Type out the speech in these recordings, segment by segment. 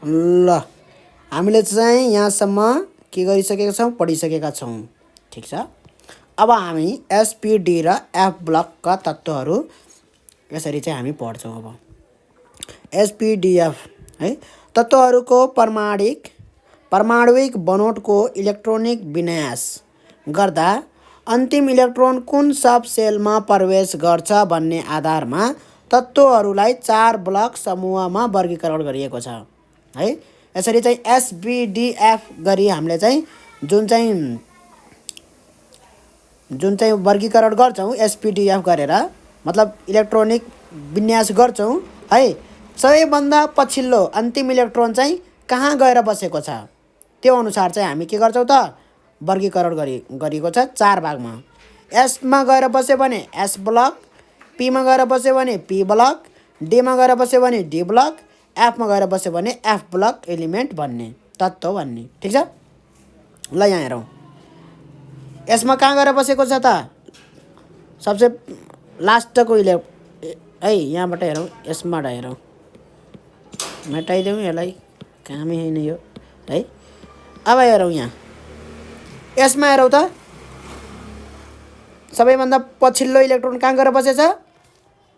ल हामीले चाहिँ यहाँसम्म के गरिसकेका छौँ, पढिसकेका छौँ। ठिक छ। अब हामी एसपीडी र एफ ब्लकका तत्त्वहरू यसरी चाहिँ हामी पढ्छौँ। अब एसपीडीएफ है, तत्त्वहरूको परमाणुविक बनोटको इलेक्ट्रोनिक विन्यास गर्दा अन्तिम इलेक्ट्रोन कुन सब सेलमा प्रवेश गर्छ भन्ने आधारमा तत्त्वहरूलाई 4 ब्लक समूहमा वर्गीकरण गरिएको छ है। यसरी चाहिँ एसबीडीएफ गरी हामीले चाहिँ जुन चाहिँ वर्गीकरण गर्छौँ एसपीडीएफ गरेर, मतलब इलेक्ट्रोनिक विन्यास गर्छौँ है। सबैभन्दा पछिल्लो अन्तिम इलेक्ट्रोन चाहिँ कहाँ गएर बसेको छ त्यो अनुसार चाहिँ हामी के गर्छौँ त, वर्गीकरण गरिएको छ 4 भागमा। एसमा गएर बस्यो भने एस ब्लक, पीमा गएर बस्यो भने पी ब्लक, डीमा गएर बस्यो भने डी ब्लक, एफमा गएर बस्यो भने एफ ब्लक एलिमेन्ट भन्ने, तत्त्व भन्ने। ठिक छ। ल यहाँ हेरौँ, यसमा कहाँ गएर बसेको छ त, सबसे लास्टको है यहाँबाट हेरौँ, यसबाट हेरौँ, मेटाइदेऊ यसलाई, कामै होइन यो है। अब हेरौँ यहाँ यसमा हेरौँ त, सबैभन्दा पछिल्लो इलेक्ट्रोन कहाँ गएर बसेछ,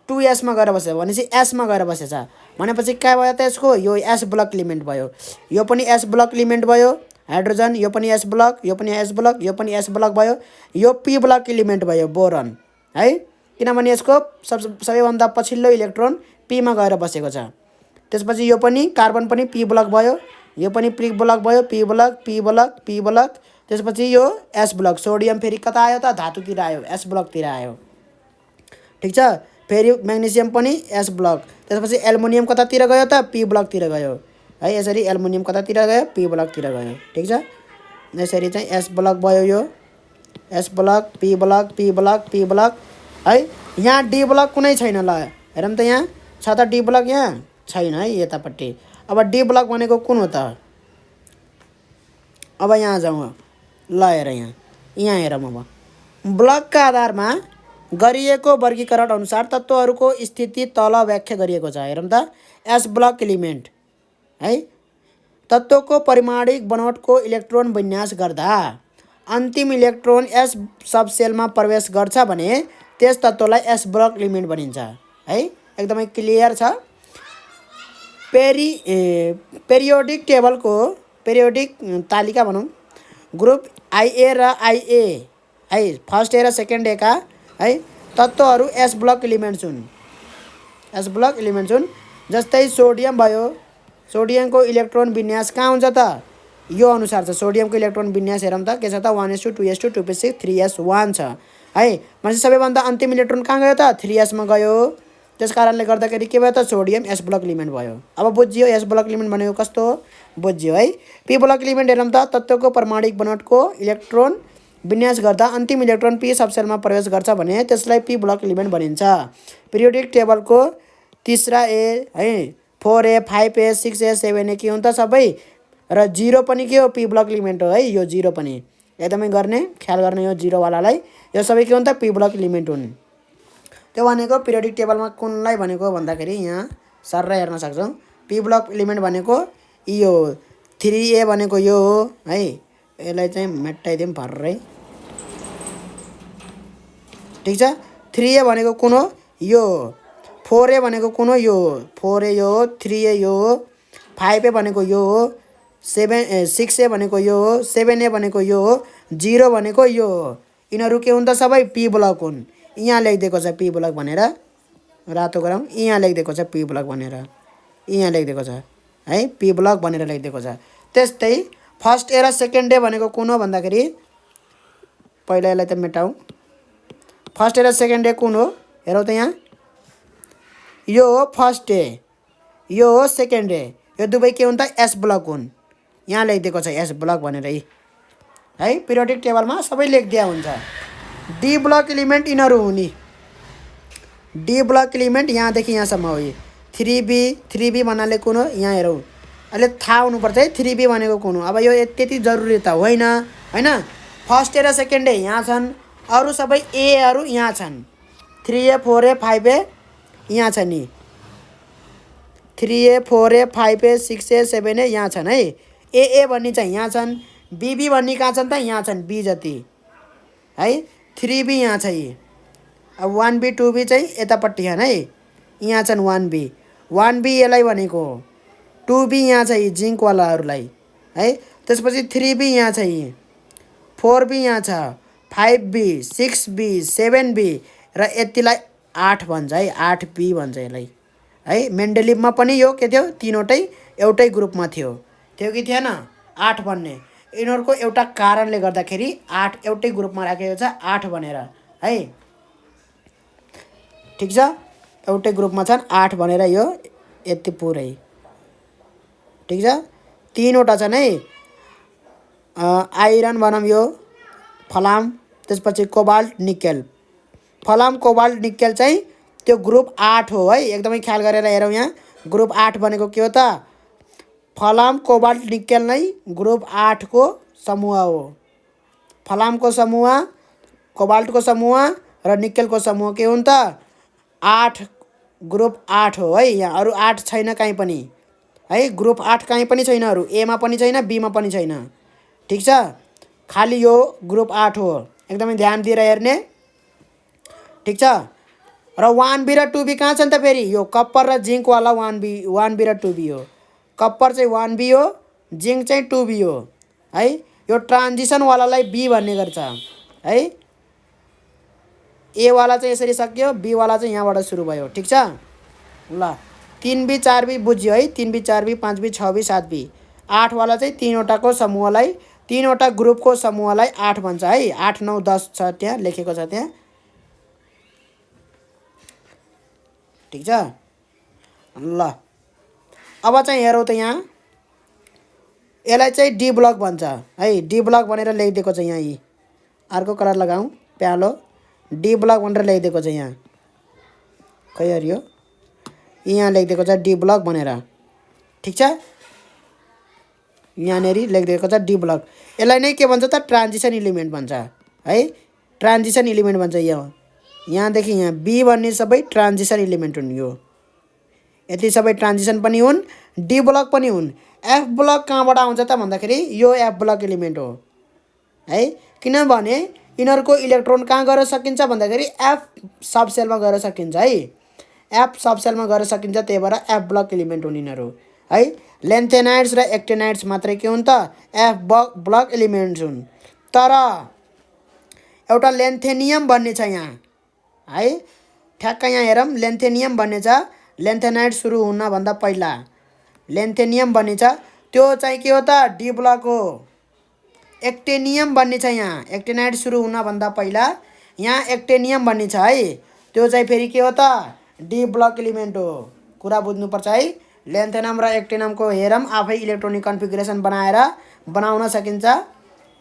2s मा गएर बसेछ भनेपछि एसमा गएर बसेछ भनेपछि के भयो त यसको, यो एस ब्लक एलिमेन्ट भयो। यो पनि एस ब्लक एलिमेन्ट भयो, हाइड्रोजन यो पनि एस ब्लक, यो पनि एस ब्लक, यो पनि एस ब्लक भयो। यो पी ब्लक एलिमेन्ट भयो, बोरन है, किनभने यसको सबैभन्दा पछिल्लो इलेक्ट्रोन पीमा गएर बसेको छ। त्यसपछि यो पनि कार्बन पनि पी ब्लक भयो, यो पनि पी ब्लक भयो, P block P block P block. त्यसपछि यो एस ब्लक, सोडियम फेरि कता आयो त, धातुतिर आयो, एस ब्लकतिर आयो। ठिक छ। फेरि म्याग्नेसियम पनि एस ब्लक, त्यसपछि एल्युमिनियम कतातिर गयो त, पी ब्लकतिर गयो है। यसरी एल्युमिनियम कतातिर गयो, पी ब्लकतिर गयो। ठिक छ। यसरी चाहिँ एस ब्लक भयो, यो S block, P block P block P block है। यहाँ डी ब्लक कुनै छैन। ल हेरौँ त, यहाँ छ त डी ब्लक, यहाँ छैन है यतापट्टि। अब डी ब्लक भनेको कुन हो त, अब यहाँ जाउँ। ल हेर यहाँ हेरौँ। अब ब्लकका आधारमा गरिएको वर्गीकरण अनुसार तत्त्वहरूको स्थिति तल व्याख्या गरिएको छ। हेरौँ त, एस ब्लक एलिमेन्ट है, तत्त्वको परिमाणिक बनोटको इलेक्ट्रोन विन्यास गर्दा अन्तिम इलेक्ट्रोन एस सब सेलमा प्रवेश गर्छ भने त्यस तत्त्वलाई एस ब्लक एलिमेन्ट भनिन्छ है। एकदमै क्लियर छ। पेरियोडिक टेबलको पेरियोडिक तालिका भनौँ, ग्रुप आइए र आइए है, फर्स्ट ए र सेकेन्ड ए का है तत्त्वहरू एस ब्लक एलिमेन्ट्स हुन्। एस ब्लक एलिमेन्ट्स हुन्। जस्तै सोडियम भयो, सोडियमको इलेक्ट्रोन विन्यास कहाँ हुन्छ त, यो अनुसार छ। सोडियमको इलेक्ट्रोन विन्यास हेरौँ त, के छ त, 1s2 2s2 2p6 3s1 छ है। भनेपछि सबैभन्दा अन्तिम इलेक्ट्रोन कहाँ गयो त, 3sमा गयो। त्यस कारणले गर्दाखेरि के भयो त, सोडियम एस ब्लक एलिमेन्ट भयो। अब बुझ्यो एस ब्लक एलिमेन्ट भनेको कस्तो हो, बुझ्यो है। पी ब्लक एलिमेन्ट हेरौँ त, तत्त्वको परमाणिक बनोटको इलेक्ट्रोन विन्यास गर्दा अन्तिम इलेक्ट्रोन पी सबसेलमा प्रवेश गर्छ भने त्यसलाई पी ब्लक एलिमेन्ट भनिन्छ। पिरियोडिक टेबलको तीसरा ए है, 4a 5a 6a 7a के हुन्छ सबै, र 0 पनि के हो, पी ब्लक एलिमेन्ट हो है। यो 0 पनि एकदमै ख्याल गर्ने, यो 0वालालाई, यो सबै के हुन्छ, पी ब्लक एलिमेन्ट हुन्। त्यो भनेको पिरियोडिक टेबलमा कुनलाई भनेको भन्दाखेरि यहाँ सर हेर्न सक्छौँ। पी ब्लक एलिमेन्ट भनेको यो 3a भनेको यो हो है। यसलाई चाहिँ मेटाइदिउँ भर्रै। ठिक छ। 3a भनेको कुन हो, यो 4a भनेको कुन हो, यो 4a यो हो, 3a यो हो, 5a भनेको यो हो, 6a भनेको यो हो, 7a भनेको यो हो, 0 भनेको यो हो। यिनीहरू के हुन् त, सबै पी ब्लक हुन्। यहाँ लेखिदिएको छ पी ब्लक भनेर, रातो गरौँ, यहाँ लेखिदिएको छ पी ब्लक भनेर, यहाँ लेखिदिएको छ है, पी ब्लक भनेर लेखिदिएको छ। त्यस्तै फर्स्ट ए र सेकेन्ड ए भनेको कुन हो भन्दाखेरि, पहिला यसलाई त मेटाउँ। फर्स्ट ए र सेकेन्ड ए कुन हो हेरौँ त, यहाँ यो हो फर्स्ट ए, यो हो सेकेन्ड ए, यो दुवै के हुन् त, एस ब्लक हुन्। यहाँ लेखिदिएको छ एस ब्लक भनेर है। पिरियोडिक टेबलमा सबै लेखिदिया हुन्छ। डी ब्लक एलिमेन्ट यिनीहरू हुने। डी ब्लक एलिमेन्ट यहाँदेखि यहाँसम्म हो। 3b भन्नाले कुन हो, यहाँ हेरौँ, अहिले थाहा हुनुपर्छ है 3b भनेको कुन हो। अब यो त्यति जरुरी त होइन हैन। फर्स्ट ए र सेकेन्ड ए यहाँ छन्, अरू सबै एहरू यहाँ छन्, 3a 4a 5a यहाँ छ नि। 3A 4A 5A 6A 7A यहाँ छन् है। AA भन्ने चाहिँ यहाँ छन्, BB भन्ने कहाँ छन् त यहाँ छन् B जति है। 3B यहाँ छ यी। अब 1B 2B चाहिँ यतापट्टि छन् है, यहाँ छन् 1B 1B यसलाई भनेको, 2B यहाँ छ यी जिङ्कवालाहरूलाई है। त्यसपछि 3B यहाँ छ यी, 4B यहाँ छ, 5B 6B 7B र यतिलाई 8 भन्छ है, 8B भन्छ यसलाई है। मेन्डेलिभमा पनि यो के थियो, तीनवटै एउटै ग्रुपमा थियो कि थिएन 8 भन्ने। यिनीहरूको एउटा कारणले गर्दाखेरि 8 एउटै ग्रुपमा राखेको छ 8 भनेर है। ठिक छ, एउटै ग्रुपमा छन् 8 भनेर यो यति पुरै। ठिक छ, तीनवटा छन् है। आइरन भनौँ यो फलाम, त्यसपछि कोबाल्ट निकेल। फलाम कोबाल्ट निकेल चाहिँ त्यो ग्रुप 8 हो है। एकदमै ख्याल गरेर हेरौँ, यहाँ ग्रुप 8 भनेको के हो त, फलाम कोबाल्ट निकेल नै ग्रुप 8 को समूह हो। फलामको समूह, कोबाल्टको समूह र निकेलको समूह के हुन् त, 8 ग्रुप 8 हो है। यहाँ अरू 8 छैन कहीँ पनि है। ग्रुप 8 कहीँ पनि छैन, अरू एमा पनि छैन, बीमा पनि छैन। ठिक छ, खालि यो ग्रुप 8 हो, एकदमै ध्यान दिएर हेर्ने। ठिक छ, र 1B र 2B कहाँ छन् त फेरि, यो कप्पर र जिङ्कवाला 1B र 2B हो। कप्पर चाहिँ 1B हो, जिङ्क चाहिँ 2B हो है। यो ट्रान्जिसनवालालाई B भन्ने गर्छ है। ए वाला चाहिँ यसरी सक्यो, बी वाला चाहिँ यहाँबाट सुरु भयो। ठिक छ ल, 3B 4B बुझ्यो है। 3B 4B 5B 6B 7B 8 वाला चाहिँ तीनवटाको समूहलाई, तीनवटा ग्रुपको समूहलाई 8 भन्छ है। 8 9 10 छ त्यहाँ लेखेको छ त्यहाँ। ठिक छ ल, अब चाहिँ हेरौँ त यहाँ यसलाई चाहिँ डी ब्लक भन्छ है। डी ब्लक भनेर लेखिदिएको छ यहाँ, यी अर्को कलर लगाऊँ प्यालो, डी ब्लक भनेर लेखिदिएको छ यहाँ। खै हरियो, यहाँ लेखिदिएको छ डी ब्लक भनेर। ठिक छ, यहाँनिर लेखिदिएको छ डी ब्लक। यसलाई नै के भन्छ त, ट्रान्जिसन इलिमेन्ट भन्छ है। ट्रान्जिसन इलिमेन्ट भन्छ यो। यहाँदेखि यहाँ बी भन्ने सबै ट्रान्जिसन इलिमेन्ट हुन्। यो यति सबै ट्रान्जिसन पनि हुन्, डी ब्लक पनि हुन्। एफ ब्लक कहाँबाट आउँछ त भन्दाखेरि यो एफ ब्लक इलिमेन्ट हो है। किनभने यिनीहरूको इलेक्ट्रोन कहाँ गएर सकिन्छ भन्दाखेरि एफ सबसेलमा गएर सकिन्छ है। एफ सबसेलमा गएर सकिन्छ, त्यही भएर एफ ब्लक इलिमेन्ट हुन् यिनीहरू है। लेन्थेनाइड्स र एक्टिनाइड्स मात्रै के हुन् त, एफ ब्लक इलिमेन्ट्स हुन्। तर एउटा लेन्थेनियम भन्ने छ यहाँ है। ठ्याक्क यहाँ हेरौँ, लेन्थेनियम भन्ने छ। लेन्थेनाइड सुरु हुनभन्दा पहिला लेन्थेनियम भन्ने छ, त्यो चाहिँ के हो त, डी ब्लक हो। एक्टेनियम भन्ने छ यहाँ, एक्टेनाइड सुरु हुनभन्दा पहिला यहाँ एक्टेनियम भन्ने छ है। त्यो चाहिँ फेरि के हो त, डी ब्लक इलिमेन्ट हो। कुरा बुझ्नुपर्छ है। लेन्थेनम र एक्टेनमको हेरौँ, आफै इलेक्ट्रोनिक कन्फिगरेसन बनाउन सकिन्छ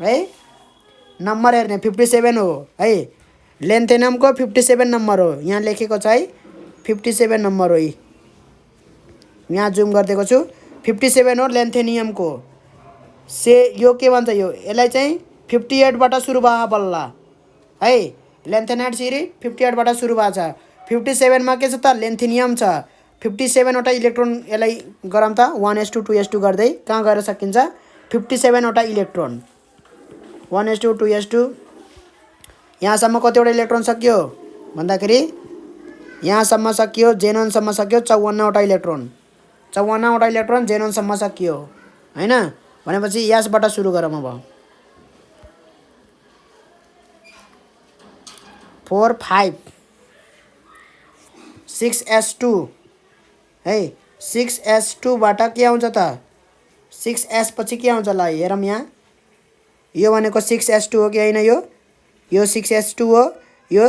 है। नम्बर हेर्ने 57 हो है। लेन्थेनमको 57 नम्बर हो, यहाँ लेखेको छ है। 57 नम्बर हो, यहाँ जुम गरिदिएको छु। 57 हो लेन्थेनियमको। यो के भन्छ, यो यसलाई चाहिँ 58बाट सुरु भयो बल्ल है। लेन्थेनाइड सिरिज 58बाट सुरु भएको छ। 57मा के छ त, लेन्थेनियम छ। 57वटा इलेक्ट्रोन यसलाई गरौँ त, 1s2 2s2 गर्दै कहाँ गएर सकिन्छ, 57वटा इलेक्ट्रोन 1s2 2s2। यहाँसम्म कतिवटा इलेक्ट्रोन सक्यो भन्दाखेरि यहाँसम्म सकियो, जेनोनसम्म सक्यो 54वटा इलेक्ट्रोन। 54वटा इलेक्ट्रोन जेनोनसम्म सकियो हैन। भनेपछि यसबाट सुरु गरौँ अब। 4 5 6s2 है। 6s2बाट के आउँछ त, 6s पछि के आउँछ ल हेरौँ यहाँ। यो भनेको 6s2 हो कि होइन, यो 6s2 हो, यो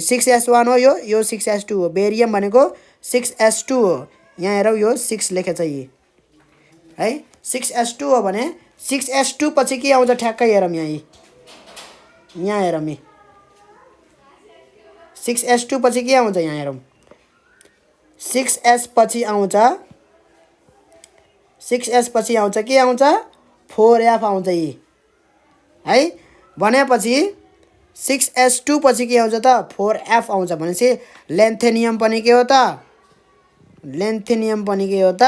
6s1 हो, यो 6s2 हो। बेरियम भनेको 6s2 हो। यहाँ हेरौँ, यो 6 लेखेछ यी है। 6s2 हो भने 6s2 पछि के आउँछ ठ्याक्कै हेरौँ यहाँ। यहाँ हेरौँ, 6s2 पछि के आउँछ यहाँ हेरौँ। 6s पछि आउँछ, 6s पछि आउँछ के आउँछ, 4f आउँछ यी है। भनेपछि 6s2 पछि के आउँछ त, 4f आउँछ। भनेपछि लेन्थेनियम पनि के हो त, लेन्थेनियम पनि के हो त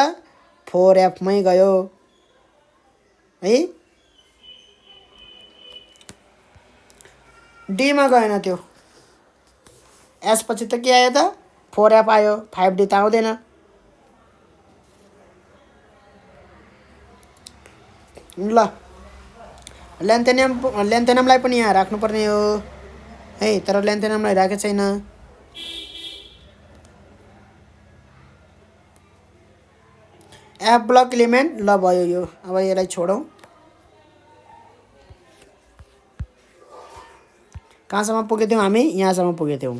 4f मै गयो है। डी मा गएन त्यो, एस पछि त के आयो त 4f आयो, 5d त आउँदैन। ल लेन्थेनियमलाई पनि यहाँ राख्नुपर्ने हो है, तर लेन्थेनियमलाई राखेको छैन। एफ ब्लक इलिमेन्ट ल भयो यो। अब यसलाई छोडौँ। कहाँसम्म पुगेको थियौँ हामी? यहाँसम्म पुगेको थियौँ।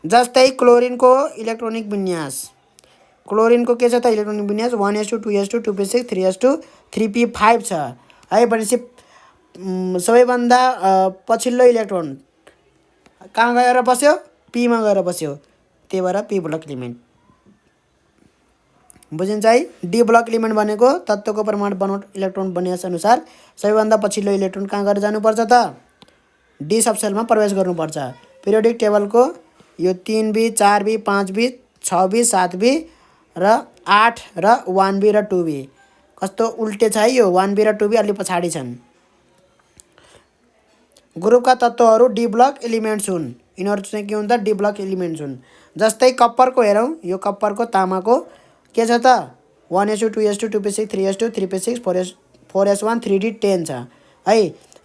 जस्तै क्लोरिनको इलेक्ट्रोनिक विन्यास, क्लोरिनको के छ त इलेक्ट्रोनिक विन्यास 1s2 2s2 2p6 3s2 3p5 छ है। भनेपछि सबैभन्दा पछिल्लो इलेक्ट्रोन कहाँ गएर बस्यो? पीमा गएर बस्यो, त्यही भएर पी ब्लक इलिमेन्ट। बुझिन्छ है? डी ब्लक इलिमेन्ट भनेको तत्त्वको परमाणु बनोट इलेक्ट्रोन विन्यास अनुसार सबैभन्दा पछिल्लो इलेक्ट्रोन कहाँ गएर जानुपर्छ त? डी सबसेलमा प्रवेश गर्नुपर्छ। पिरियोडिक टेबलको यो 3b 4b 5b 6b 7b र 8 र 1b र 2b कस्तो उल्टे छ है यो। 1b र 2b अलि पछाडि छन्। ग्रुपका तत्त्वहरू डी ब्लक इलिमेन्ट्स हुन्। यिनीहरू चाहिँ के हुन् त? डी ब्लक इलिमेन्ट्स हुन्। जस्तै कप्परको हेरौँ, यो कप्परको तामाको के छ त? 1s2 2s2 2p6 3s2 3p6 4s1 3d10 छ है।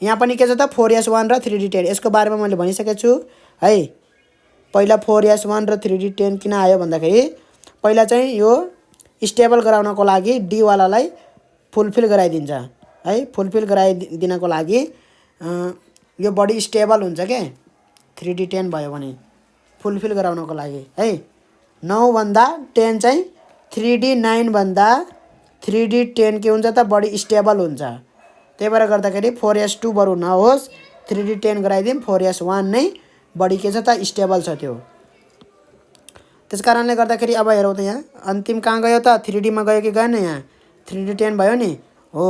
यहाँ पनि के छ त? 4s1 र 3d10। यसको बारेमा मैले भनिसकेको छु है। पहिला 4s1 र 3d10 किन आयो भन्दाखेरि पहिला चाहिँ यो स्टेबल गराउनको लागि डी वालालाई फुलफिल गराइदिन्छ है। फुलफिल गराइदिनको लागि यो बडी स्टेबल हुन्छ के 3d10 भयो भने, फुलफिल गराउनको लागि है। 9 भन्दा 10 चाहिँ 3d9 भन्दा 3d10 के हुन्छ त? बडी स्टेबल हुन्छ। त्यही भएर गर्दाखेरि 4s2 बरु नहोस्, 3d10 गराइदिउँ, 4s1 नै बडी के छ त? स्टेबल छ त्यो। त्यस कारणले गर्दाखेरि अब हेरौँ त यहाँ अन्तिम कहाँ गयो त? 3d मा गयो कि गएन? यहाँ 3d10 भयो नि हो।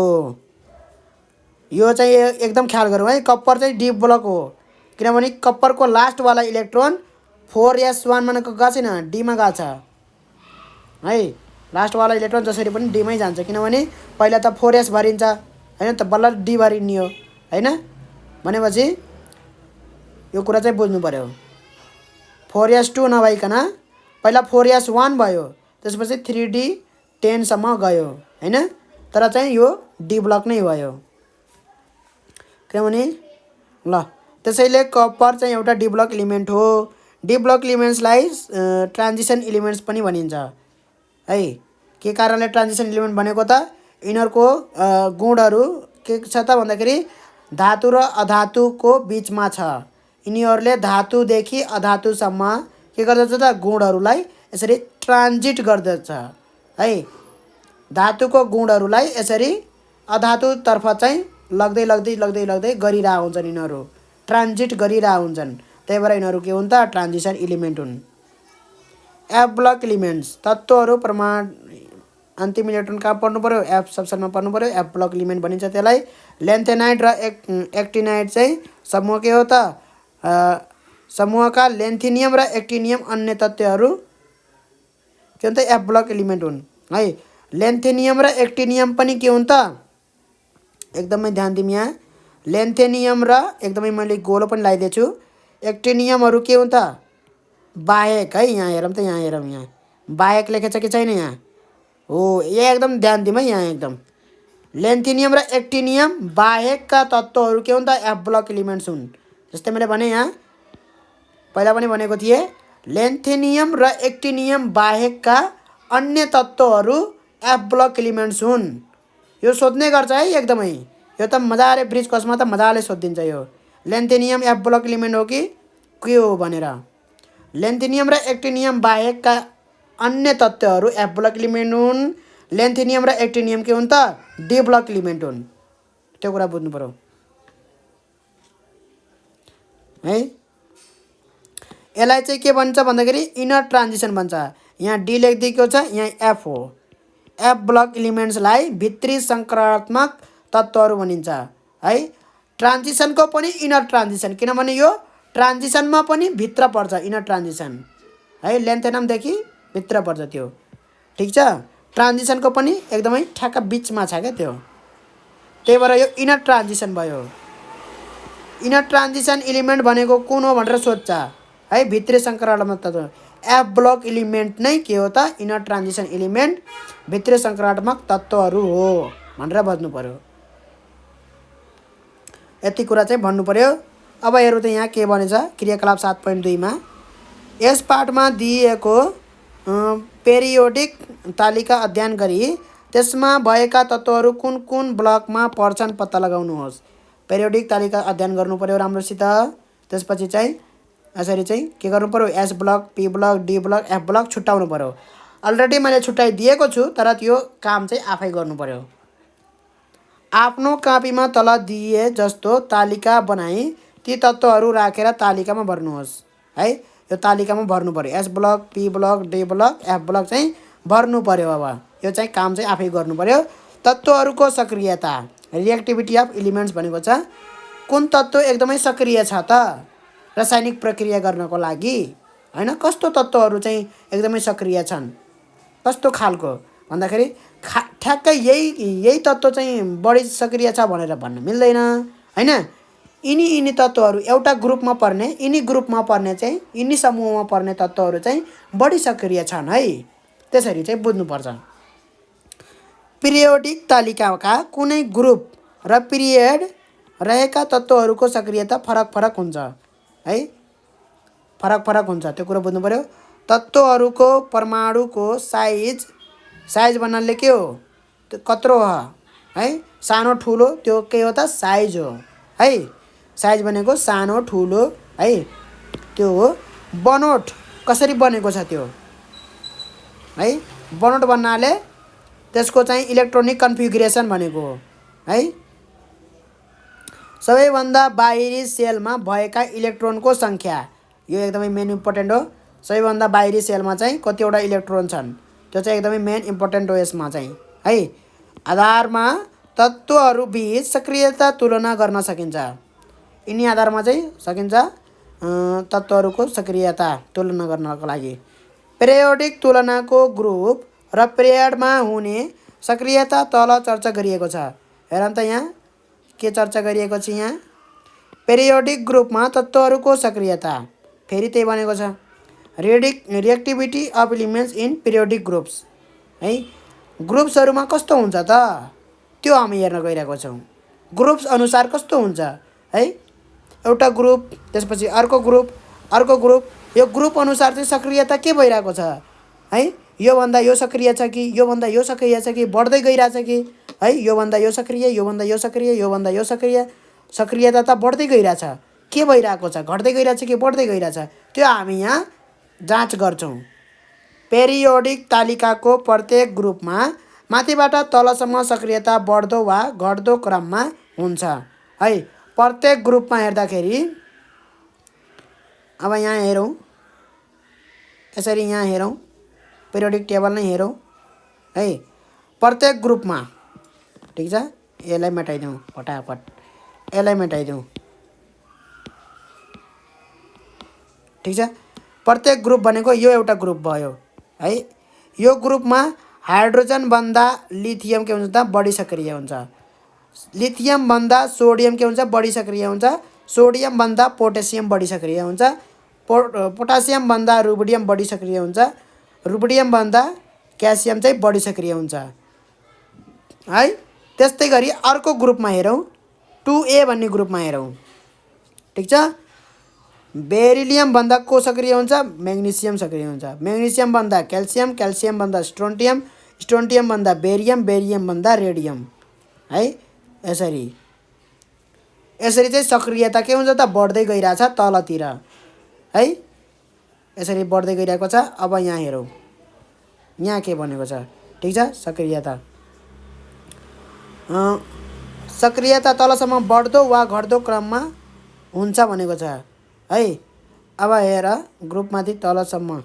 यो चाहिँ एकदम ख्याल गरौँ है। कप्पर चाहिँ डी ब्लक हो, किनभने कप्परको लास्टवाला इलेक्ट्रोन 4s1 मा गएको छैन, डीमा गएको छ है। लास्टवाला इलेक्ट्रोन जसरी पनि डीमै जान्छ, किनभने पहिला त 4s भरिन्छ होइन त, बल्ल डी भरिनियो होइन। भनेपछि यो कुरा चाहिँ बुझ्नु पर्यो। 4s2 नभइकन पहिला 4s1 भयो, त्यसपछि 3d10 सम्म गयो होइन। तर चाहिँ यो डी ब्लक नै भयो, किनभने ल त्यसैले कप्पर चाहिँ एउटा डी ब्लक इलिमेन्ट हो। डी ब्लक इलिमेन्ट्सलाई ट्रान्जिसन इलिमेन्ट्स पनि भनिन्छ है। के कारणले ट्रान्जिसन इलिमेन्ट भनेको त? यिनीहरूको गुणहरू के छ त भन्दाखेरि धातु र अधातुको बिचमा छ। यिनीहरूले धातुदेखि अधातुसम्म के गर्दछ त? गुणहरूलाई यसरी ट्रान्जिट गर्दछ है। धातुको गुणहरूलाई यसरी अधातुतर्फ चाहिँ लग्दै लग्दै लग्दै लग्दै गरिरहेको हुन्छन्, यिनीहरू ट्रान्जिट गरिरहेको हुन्छन्। त्यही भएर यिनीहरू के हुन् त? ट्रान्जिसन इलिमेन्ट हुन्। एफ ब्लक इलिमेन्ट्स तत्त्वहरू परमाणु अन्तिम इलेक्ट्रोन कहाँ पर्नु पर्यो? एफ सबसेलमा पर्नु पर्यो। एफ ब्लक इलिमेन्ट भनिन्छ त्यसलाई। लेन्थेनाइड र एक्टिनाइड चाहिँ समूह के हो त? समूहका लेन्थिनियम र एक्टिनियम अन्य तत्त्वहरू के हुन् त? एफ ब्लक इलिमेन्ट हुन् है। लेन्थेनियम र एक्टिनियम पनि के हुन् त? एकदमै ध्यान दिउँ यहाँ। लेन्थेनियम र एकदमै मैले गोलो पनि लगाइदिएछु। एक्टिनियमहरू के हुन् त? बाहेक है। यहाँ हेरौँ त, यहाँ हेरौँ, यहाँ बाहेक लेखेछ कि छैन? यहाँ हो, यहाँ एकदम ध्यान दिउँ है। यहाँ एकदम लेन्थिनियम र एक्टिनियम बाहेकका तत्त्वहरू के हुन् त? एफ ब्लक इलिमेन्ट्स हुन्। जस्तै मैले भने यहाँ पहिला पनि भनेको थिएँ, लेन्थेनियम र एक्टिनियम बाहेकका अन्य तत्त्वहरू एफ ब्लक इलिमेन्ट्स हुन्। यो सोध्ने गर्छ है एकदमै। यो त मजाले ब्रिज कस्मा त मजाले सोधिदिन्छ यो। लेन्थेनियम एफ ब्लक इलिमेन्ट हो कि के हो भनेर। लेन्थेनियम र एक्टिनियम बाहेकका अन्य तत्त्वहरू एफ ब्लक इलिमेन्ट हुन्। लेन्थेनियम र एक्टिनियम के हुन् त? डी ब्लक इलिमेन्ट हुन्। त्यो कुरा बुझ्नु पर्यो है। यसलाई चाहिँ के भन्छ भन्दाखेरि इनर ट्रान्जिसन भन्छ। यहाँ डी लेखिदिएको छ, यहाँ एफ हो। एफ ब्लक इलिमेन्ट्सलाई भित्री सङ्करात्मक तत्त्वहरू भनिन्छ है। ट्रान्जिसनको पनि इनर ट्रान्जिसन, किनभने यो ट्रान्जिसनमा पनि भित्र पर्छ इनर ट्रान्जिसन है। लेन्थेनियमदेखि भित्र पर्छ त्यो, ठिक छ। ट्रान्जिसनको पनि एकदमै ठ्याक्क बिचमा छ क्या त्यो, त्यही भएर यो इनर ट्रान्जिसन भयो। इनर ट्रान्जिसन इलिमेन्ट भनेको कुन हो भनेर सोध्छ है, भित्री सङ्करात्मक तत्त्व। एफ ब्लक इलिमेन्ट नै के हो त, इनर ट्रान्जिसन इलिमेन्ट भित्री सङ्करात्मक तत्त्वहरू हो भनेर बुझ्नु पर्यो। यति कुरा चाहिँ भन्नु पर्यो। अब हेरौँ त यहाँ के भनेछ क्रियाकलाप 7.2 मा। यस पाठमा दिएको पेरियोडिक तालिका अध्ययन गरी त्यसमा भएका तत्त्वहरू कुन कुन ब्लकमा पर्छन् पत्ता लगाउनुहोस्। पेरियोडिक तालिका अध्ययन गर्नु पर्यो राम्रोसित। त्यसपछि चाहिँ यसरी चाहिँ के गर्नु पर्यो, S block, P block, D block, F block छुट्याउनु पर्यो। अलरेडी मैले छुट्याइदिएको छु, तर त्यो काम चाहिँ आफै गर्नु पर्यो। आफ्नो कापीमा तल दिए जस्तो तालिका बनाई ती तत्त्वहरू राखेर तालिकामा भर्नुहोस् है। यो तालिकामा भर्नु पर्यो, S block, P block, D block, F block चाहिँ भर्नु पर्यो। अब यो चाहिँ काम चाहिँ आफै गर्नु पर्यो। तत्त्वहरूको सक्रियता, रिएक्टिभिटी अफ इलिमेन्ट्स भनेको छ कुन तत्त्व एकदमै सक्रिय छ त रासायनिक प्रक्रिया गर्नको लागि हैन, कस्तो तत्त्वहरू चाहिँ एकदमै सक्रिय छन्, कस्तो खालको भन्दाखेरि ठ्याक्कै यही तत्त्व चाहिँ बढी सक्रिय छ भनेर भन्न मिल्दैन हैन। यिनी तत्त्वहरू एउटा ग्रुपमा पर्ने, यिनी ग्रुपमा पर्ने चाहिँ यिनी समूहमा पर्ने तत्त्वहरू चाहिँ बढी सक्रिय छन् है, त्यसरी चाहिँ बुझ्नुपर्छ। पिरियोडिक तालिकाका कुनै ग्रुप र पिरियड रहेका तत्त्वहरूको सक्रियता फरक फरक हुन्छ है, फरक फरक हुन्छ, त्यो कुरा बुझ्नु पर्यो। तत्त्वहरूको परमाणुको साइज भन्नाले के हो, त्यो कत्रो हो है, सानो ठुलो त्यो के हो त साइज हो है। साइज भनेको सानो ठुलो है, त्यो हो। बनोट कसरी बनेको छ त्यो है, बनोट भन्नाले त्यसको चाहिँ इलेक्ट्रोनिक कन्फिगुरेसन भनेको हो है। सबैभन्दा बाहिरी सेलमा भएका इलेक्ट्रोनको सङ्ख्या, यो एकदमै मेन इम्पोर्टेन्ट हो। सबैभन्दा बाहिरी सेलमा चाहिँ कतिवटा इलेक्ट्रोन छन्, त्यो चाहिँ एकदमै मेन इम्पोर्टेन्ट हो यसमा चाहिँ है। आधारमा तत्त्वहरू बीच सक्रियता तुलना गर्न सकिन्छ, यिनी आधारमा चाहिँ सकिन्छ तत्त्वहरूको सक्रियता तुलना गर्नको लागि। पिरियोडिक तुलनाको ग्रुप र पिरियडमा हुने सक्रियता तल चर्चा गरिएको छ। हेर त यहाँ के चर्चा गरिएको छ, यहाँ पिरियोडिक ग्रुपमा तत्त्वहरूको सक्रियता फेरि त्यही भनेको छ, reactivity of elements in periodic groups है। ग्रुप्सहरूमा कस्तो हुन्छ त त्यो हामी हेर्न गइरहेको छौँ। ग्रुप्स अनुसार कस्तो हुन्छ है, एउटा ग्रुप त्यसपछि अर्को ग्रुप, यो ग्रुप अनुसार चाहिँ सक्रियता के भइरहेको छ है, योभन्दा यो सक्रिय छ कि योभन्दा यो सक्रिय छ कि बढ्दै गइरहेछ कि है, योभन्दा यो सक्रिय, योभन्दा यो सक्रिय, योभन्दा यो सक्रिय, सक्रियता त बढ्दै गइरहेछ, के भइरहेको छ, घट्दै गइरहेछ कि बढ्दै गइरहेछ, त्यो हामी यहाँ जाँच गर्छौँ। पेरियोडिक तालिकाको प्रत्येक ग्रुपमा माथिबाट तलसम्म सक्रियता बढ्दो वा घट्दो क्रममा हुन्छ है। प्रत्येक ग्रुपमा हेर्दाखेरि अब यहाँ हेरौँ, यसरी यहाँ हेरौँ, पेरियोडिक टेबल नै हेरौँ है। प्रत्येक ग्रुपमा ठिक छ, यसलाई मेटाइदिउँ फटाफट, यसलाई मेटाइदिउँ ठिक छ। प्रत्येक ग्रुप भनेको यो एउटा ग्रुप भयो है। यो ग्रुपमा हाइड्रोजनभन्दा लिथियम के हुन्छ त बढी सक्रिय हुन्छ, लिथियमभन्दा सोडियम के हुन्छ बढी सक्रिय हुन्छ, सोडियमभन्दा पोटेसियम बढी सक्रिय हुन्छ, पोटासियमभन्दा रुबिडियम बढी सक्रिय हुन्छ, रुबिडियमभन्दा क्याल्सियम चाहिँ बढी सक्रिय हुन्छ है। त्यस्तै गरी अर्को ग्रुपमा हेरौँ, 2A भन्ने ग्रुपमा हेरौँ ठिक छ। बेरिलियमभन्दा को सक्रिय हुन्छ, म्याग्नेसियम सक्रिय हुन्छ, म्याग्नेसियमभन्दा क्याल्सियम, क्याल्सियमभन्दा स्ट्रोन्टियम, स्ट्रोन्टियमभन्दा बेरियम, बेरियमभन्दा रेडियम है। यसरी चाहिँ सक्रियता के हुन्छ त बढ्दै गइरहेछ तलतिर है, यसरी बढ्दै गइरहेको छ। अब यहाँ हेरौँ, यहाँ के भनेको छ ठिक छ, सक्रियता तलसम्म बढ्दो वा घट्दो क्रममा हुन्छ भनेको छ है। अब हेर ग्रुपमाथि तलसम्म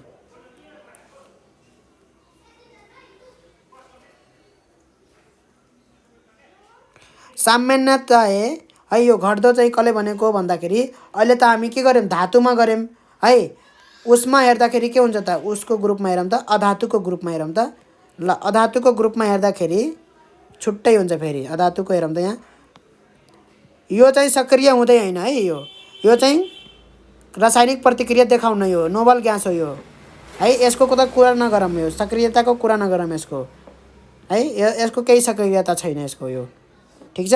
सामान्यतः है, यो घट्दो चाहिँ कसले भनेको भन्दाखेरि अहिले त हामी के गर्यौँ धातुमा गर्यौँ है। उसमा हेर्दाखेरि के हुन्छ त, उसको ग्रुपमा हेरौँ त, अधातुको ग्रुपमा हेरौँ त। ल अधातुको ग्रुपमा हेर्दाखेरि छुट्टै हुन्छ फेरि। अधातुको हेरौँ त यहाँ, यो चाहिँ सक्रिय हुँदै होइन है। यो चाहिँ रासायनिक प्रतिक्रिया देखाउन यो नोबल ग्यास हो यो है। यसको कुरा नगरौँ, यो सक्रियताको कुरा नगरौँ यसको है। यसको केही सक्रियता छैन यसको यो, ठिक छ।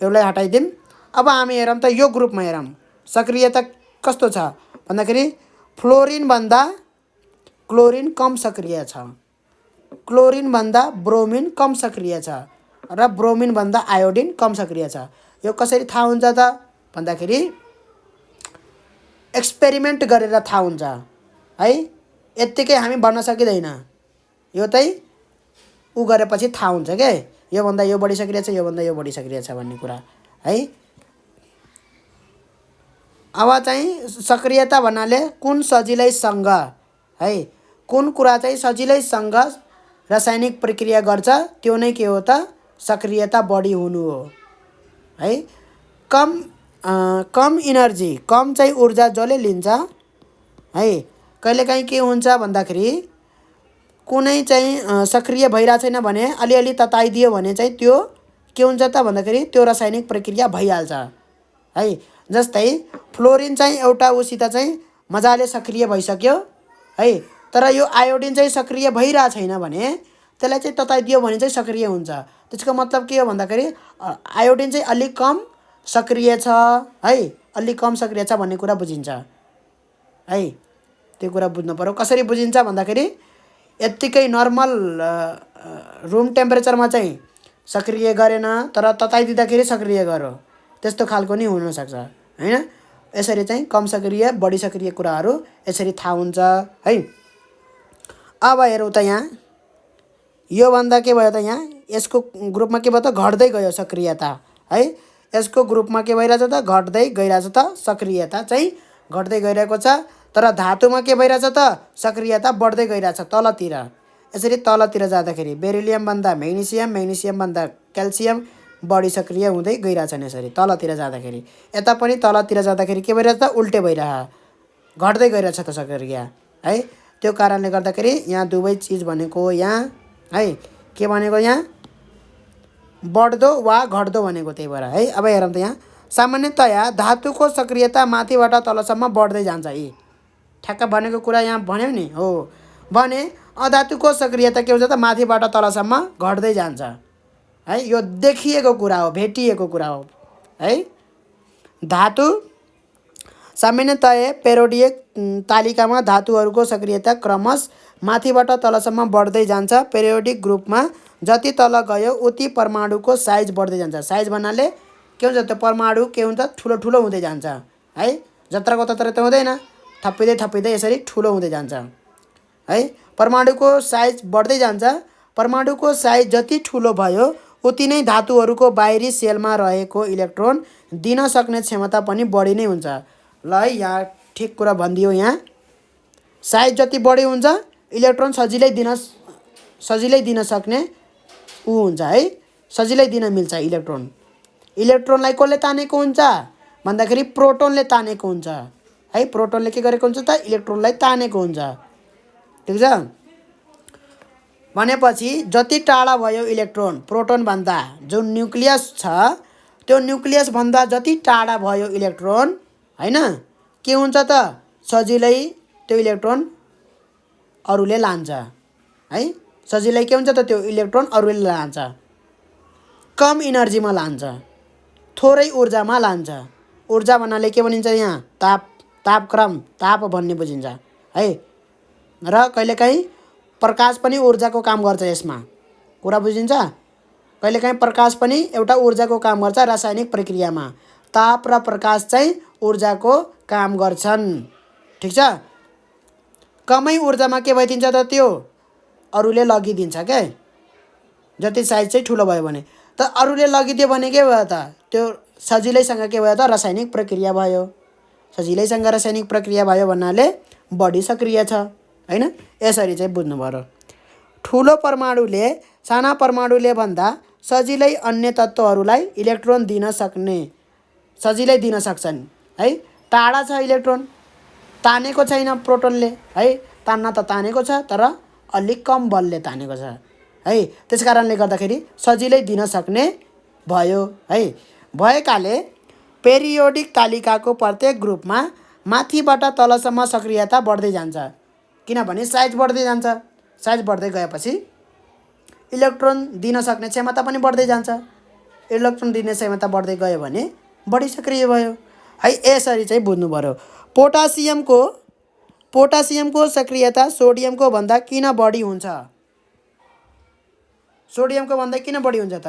यसलाई हटाइदिउँ। अब हामी हेरौँ त यो ग्रुपमा हेरौँ सक्रियता कस्तो छ भन्दाखेरि फ्लोरिनभन्दा क्लोरिन कम सक्रिय छ, क्लोरिनभन्दा ब्रोमिन कम सक्रिय छ र ब्रोमिनभन्दा आयोडिन कम सक्रिय छ। यो कसरी थाहा हुन्छ त भन्दाखेरि एक्सपेरिमेन्ट गरेर थाहा हुन्छ है। यत्तिकै हामी भन्न सकिँदैन, यो चाहिँ उ गरेपछि थाहा हुन्छ के, योभन्दा यो बढी सक्रिय छ, योभन्दा यो बढी सक्रिय छ भन्ने कुरा है। अब चाहिँ सक्रियता भन्नाले कुन सजिलैसँग है, कुन कुरा चाहिँ सजिलैसँग रासायनिक प्रक्रिया गर्छ त्यो नै के हो त, सक्रियता बढी हुनु हो है। कम इनर्जी, कम चाहिँ ऊर्जा जसले लिन्छ है। कहिलेकाहीँ के हुन्छ भन्दाखेरि कुनै चाहिँ सक्रिय भइरहेको छैन भने अलिअलि तताइदियो भने चाहिँ त्यो के हुन्छ त भन्दाखेरि त्यो रासायनिक प्रक्रिया भइहाल्छ है। जस्तै फ्लोरिन चाहिँ एउटा उसित चाहिँ मजाले सक्रिय भइसक्यो है, तर यो आयोडिन चाहिँ सक्रिय भइरहेको छैन भने त्यसलाई चाहिँ तताइदियो भने चाहिँ सक्रिय हुन्छ। त्यसको मतलब के हो भन्दाखेरि आयोडिन चाहिँ अलिक कम सक्रिय छ है, अलिक कम सक्रिय छ भन्ने कुरा बुझिन्छ है। त्यो कुरा बुझ्नु पर्यो। कसरी बुझिन्छ भन्दाखेरि यत्तिकै नर्मल रुम टेम्परेचरमा चाहिँ सक्रिय गरेन तर तताइदिँदाखेरि सक्रिय गर्यो, त्यस्तो खालको नि हुनसक्छ हैन। यसरी चाहिँ कम सक्रिय बढी सक्रिय कुराहरू यसरी थाहा हुन्छ है। अब हेरौँ त यहाँ योभन्दा के भयो त, यहाँ यसको ग्रुपमा के भयो त, घट्दै गयो सक्रियता है। यसको ग्रुपमा के भइरहेछ त, घट्दै गइरहेछ त, सक्रियता चाहिँ घट्दै गइरहेको छ। तर धातुमा के भइरहेछ त, सक्रियता बढ्दै गइरहेछ तलतिर। यसरी तलतिर जाँदाखेरि बेरिलियमभन्दा म्याग्नेसियम, म्याग्नेसियमभन्दा क्याल्सियम बढी सक्रिय हुँदै गइरहेछन् यसरी तलतिर जाँदाखेरि। यता पनि तलतिर जाँदाखेरि के भइरहेछ त, उल्टे भइरह, घट्दै गइरहेछ त सक्रिय है। त्यो कारणले गर्दाखेरि यहाँ दुवै चिज भनेको यहाँ है, के भनेको यहाँ बढ्दो वा घट्दो भनेको, त्यही भएर है। अब हेरौँ त यहाँ सामान्यतया धातुको सक्रियता माथिबाट तलसम्म बढ्दै जान्छ। यी ठ्याक्क भनेको कुरा यहाँ भन्यो नि हो। भने अधातुको सक्रियता के हुन्छ त, माथिबाट तलसम्म घट्दै जान्छ है। यो देखिएको कुरा हो, भेटिएको कुरा हो है। धातु सामान्यतया पेरियोडिक तालिकामा धातुहरूको सक्रियता क्रमशः माथिबाट तलसम्म बढ्दै जान्छ। पेरियोडिक ग्रुपमा जति तल गयो उति परमाणुको साइज बढ्दै जान्छ। साइज भन्नाले के हुन्छ त, परमाणु के हुन्छ, ठुलो ठुलो हुँदै जान्छ है। जत्रको तत्र त हुँदैन, थपिँदै थपिँदै यसरी ठुलो हुँदै जान्छ है। परमाणुको साइज बढ्दै जान्छ। परमाणुको साइज जति ठुलो भयो उति नै धातुहरूको बाहिरी सेलमा रहेको इलेक्ट्रोन दिन सक्ने क्षमता पनि बढी नै हुन्छ। ल है, यहाँ ठिक कुरा भनिदियो। यहाँ साइज जति बढी हुन्छ इलेक्ट्रोन सजिलै दिन सक्ने ऊ हुन्छ है, सजिलै दिन मिल्छ इलेक्ट्रोन। इलेक्ट्रोनलाई कसले तानेको हुन्छ भन्दाखेरि प्रोटोनले तानेको हुन्छ है। प्रोटोनले के गरेको हुन्छ त, इलेक्ट्रोनलाई तानेको हुन्छ, ठिक छ। भनेपछि जति टाढा भयो इलेक्ट्रोन प्रोटोनभन्दा, जुन न्युक्लियस छ त्यो न्युक्लियसभन्दा जति टाढा भयो इलेक्ट्रोन हैन, के हुन्छ त, सजिलै त्यो इलेक्ट्रोन अरूले लान्छ है। सजिलै के हुन्छ त, त्यो इलेक्ट्रोन अरूले लान्छ। कम इनर्जीमा लान्छ, थोरै ऊर्जामा लान्छ। ऊर्जा भन्नाले के भनिन्छ यहाँ, तापक्रम, ताप भन्ने बुझिन्छ है। र कहिलेकाहीँ प्रकाश पनि ऊर्जाको काम गर्छ यसमा, कुरा बुझिन्छ। कहिलेकाहीँ प्रकाश पनि एउटा ऊर्जाको काम गर्छ रासायनिक प्रक्रियामा। ताप र प्रकाश चाहिँ ऊर्जाको काम गर्छन्, ठिक छ। कमै ऊर्जामा के भइदिन्छ त, त्यो अरूले लगिदिन्छ क्या, जति साइज चाहिँ ठुलो भयो भने। त अरूले लगिदियो भने के भयो त, त्यो सजिलैसँग के भयो त, रासायनिक प्रक्रिया भयो। सजिलैसँग रासायनिक प्रक्रिया भयो भन्नाले बढी सक्रिय छ हैन। यसरी चाहिँ बुझ्नु पर्यो। ठुलो परमाणुले साना परमाणुले भन्दा सजिलै अन्य तत्त्वहरूलाई इलेक्ट्रोन दिन सक्छन् है। टाढा छ इलेक्ट्रोन तानेको छैन प्रोटोनले है, तान्न त तानेको छ तर अलिक कम बलले तानेको छ है। त्यस कारणले गर्दाखेरि सजिलै दिन सक्ने भयो है। भएकाले पेरियोडिक तालिकाको प्रत्येक ग्रुपमा माथिबाट तलसम्म सक्रियता बढ्दै जान्छ, किनभने साइज बढ्दै जान्छ। साइज बढ्दै गएपछि इलेक्ट्रोन दिन सक्ने क्षमता पनि बढ्दै जान्छ। इलेक्ट्रोन दिने क्षमता बढ्दै गयो भने बढी सक्रिय भयो है। यसरी चाहिँ बुझ्नु पर्यो। पोटासियमको सक्रियता सोडियमको भन्दा किन बढी हुन्छ? सोडियमको भन्दा किन बढी हुन्छ त?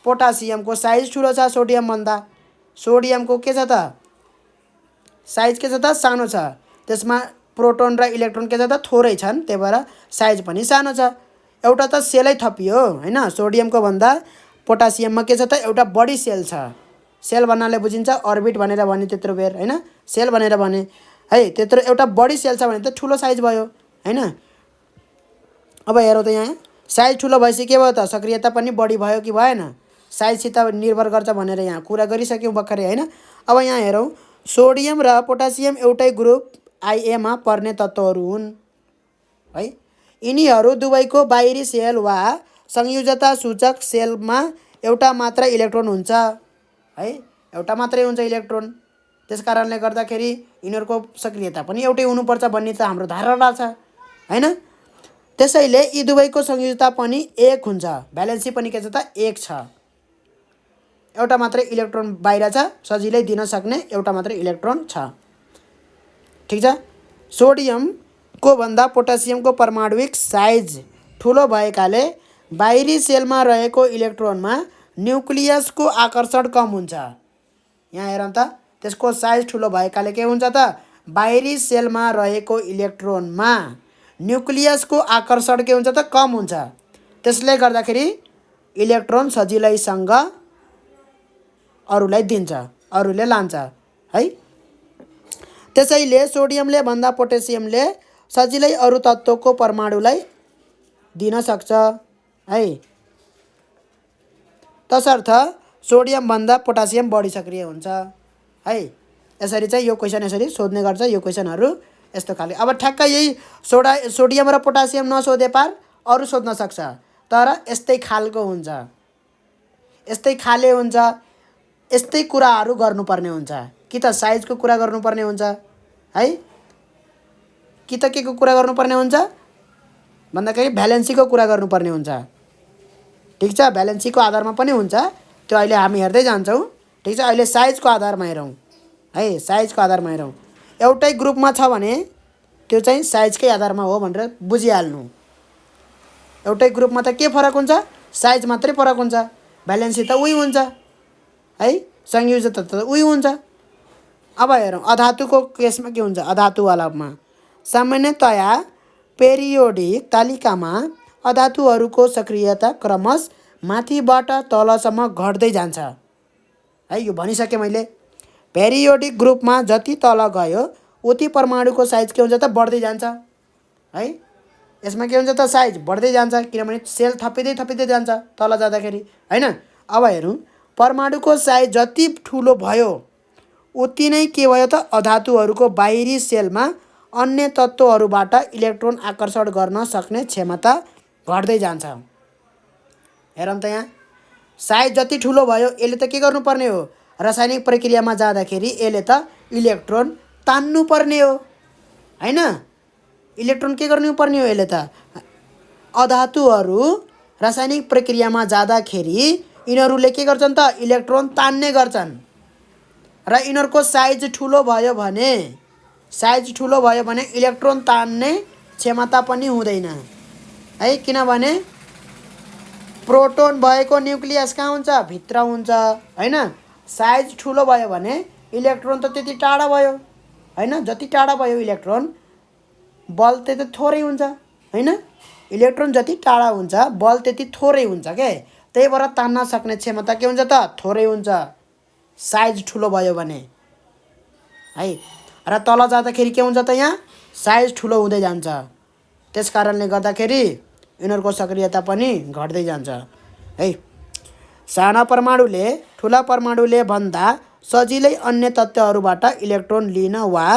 पोटासियमको साइज ठुलो छ सोडियम भन्दा। सोडियमको के छ त? साइज के छ त? सानो छ। त्यसमा प्रोटोन र इलेक्ट्रोन के छ त? थोरै छन्, त्यही भएर साइज पनि सानो छ। एउटा त सेलै थपियो हैन। सोडियमको भन्दा पोटासियममा के छ त? एउटा बढी सेल छ। सेल भन्नाले बुझिन्छ अर्बिट भनेर भने त्यत्रो बेर हैन, सेल भनेर भने है। त्यत्रो एउटा बढी सेल छ भने त ठुलो साइज भयो हैन। अब हेरौँ त यहाँ साइज ठुलो भएपछि के भयो त? सक्रियता पनि बढी भयो कि भएन? साइजसित निर्भर गर्छ भनेर यहाँ कुरा गरिसक्यौँ भर्खरै हैन। अब यहाँ हेरौँ, सोडियम र पोटासियम एउटै ग्रुप आइएमा पर्ने तत्त्वहरू हुन् है। यिनीहरू दुवैको बाहिरी सेल वा संयोजकता सूचक सेलमा एउटा मात्र इलेक्ट्रोन हुन्छ है, एउटा मात्रै हुन्छ इलेक्ट्रोन। त्यस कारणले गर्दाखेरि यिनीहरूको सक्रियता पनि एउटै हुनुपर्छ भन्ने त हाम्रो धारणा छ हैन। त्यसैले यी दुवैको संयोजकता पनि 1 हुन्छ। भ्यालेन्सी पनि के छ त? 1 छ। एउटा मात्रै इलेक्ट्रोन बाहिर छ, सजिलै दिन सक्ने एउटा मात्रै इलेक्ट्रोन छ। ठिक छ। सोडियमको भन्दा पोटासियमको परमाणुविक साइज ठुलो भएकाले बाहिरी सेलमा रहेको इलेक्ट्रोनमा न्युक्लियसको आकर्षण कम हुन्छ। यहाँ हेरौँ त, त्यसको साइज ठुलो भएकाले के हुन्छ त? बाहिरी सेलमा रहेको इलेक्ट्रोनमा न्युक्लियसको आकर्षण के हुन्छ त? कम हुन्छ। त्यसले गर्दाखेरि इलेक्ट्रोन सजिलैसँग अरूलाई दिन्छ, अरूले लान्छ है। त्यसैले सोडियमले भन्दा पोटासियमले सजिलै अरू तत्त्वको परमाणुलाई दिन सक्छ है। तसर्थ सोडियम भन्दा पोटासियम बढी सक्रिय हुन्छ है। यसरी चाहिँ यो क्वेसन यसरी सोध्ने गर्छ। यो क्वेसनहरू यस्तो खाले। अब ठ्याक्क यही सोडियम र पोटासियम नसोधे पार अरू सोध्न सक्छ, तर यस्तै खालको हुन्छ, यस्तै खाले हुन्छ। यस्तै कुराहरू गर्नुपर्ने हुन्छ। कि त साइजको कुरा गर्नुपर्ने हुन्छ है, कि त के को कुरा गर्नुपर्ने हुन्छ भन्दाखेरि भ्यालेन्सीको कुरा गर्नुपर्ने हुन्छ। ठिक छ। भ्यालेन्सीको आधारमा पनि हुन्छ, त्यो अहिले हामी हेर्दै जान्छौँ। ठिक छ। अहिले साइजको आधारमा हेरौँ है। साइजको आधारमा हेरौँ। एउटै ग्रुपमा छ भने त्यो चाहिँ साइजकै आधारमा हो भनेर बुझिहाल्नु। एउटै ग्रुपमा त के फरक हुन्छ? साइज मात्रै फरक हुन्छ। भ्यालेन्सी त उही हुन्छ है, संयोजकता त उही हुन्छ। अब हेरौँ अधातुको केसमा के हुन्छ। अधातुवालामा सामान्यतया पेरियोडिक तालिकामा अधातुहरूको सक्रियता क्रमशः माथिबाट तलसम्म घट्दै जान्छ है। यो भनिसकेँ मैले। पेरियोडिक ग्रुपमा जति तल गयो उति परमाणुको साइज के हुन्छ त? बढ्दै जान्छ है। यसमा के हुन्छ त? साइज बढ्दै जान्छ, किनभने सेल थपिँदै जान्छ तल जाँदाखेरि हैन। अब हेरौँ, परमाणुको साइज जति ठुलो भयो उति नै के भयो त? अधातुहरूको बाहिरी सेलमा अन्य तत्त्वहरूबाट इलेक्ट्रोन आकर्षण गर्न सक्ने क्षमता घट्दै जान्छ। हेरौँ त यहाँ साइज जति ठुलो भयो यसले त के गर्नुपर्ने हो? रासायनिक प्रक्रियामा जाँदाखेरि यसले त इलेक्ट्रोन तान्नुपर्ने हो हैन। इलेक्ट्रोन के गर्नुपर्ने हो? यसले त अधातुहरू रासायनिक प्रक्रियामा जाँदाखेरि यिनीहरूले के गर्छन् त? इलेक्ट्रोन तान्ने गर्छन्। र यिनीहरूको साइज ठुलो भयो भने इलेक्ट्रोन तान्ने क्षमता पनि हुँदैन है। किनभने प्रोटोन भएको न्युक्लियस कहाँ हुन्छ? भित्र हुन्छ हैन। साइज ठुलो भयो भने इलेक्ट्रोन त त्यति टाढा भयो हैन। जति टाढा भयो इलेक्ट्रोन, बल त्यति थोरै हुन्छ हैन। इलेक्ट्रोन जति टाढा हुन्छ बल त्यति थोरै हुन्छ के, त्यही भएर तान्न सक्ने क्षमता के हुन्छ त? थोरै हुन्छ साइज ठुलो भयो भने है। र तल जाँदाखेरि के हुन्छ त? यहाँ साइज ठुलो हुँदै जान्छ। त्यस कारणले गर्दाखेरि यिनीहरूको सक्रियता पनि घट्दै जान्छ है। साना परमाणुले ठुला परमाणुले भन्दा सजिलै अन्य तत्त्वहरूबाट इलेक्ट्रोन लिन वा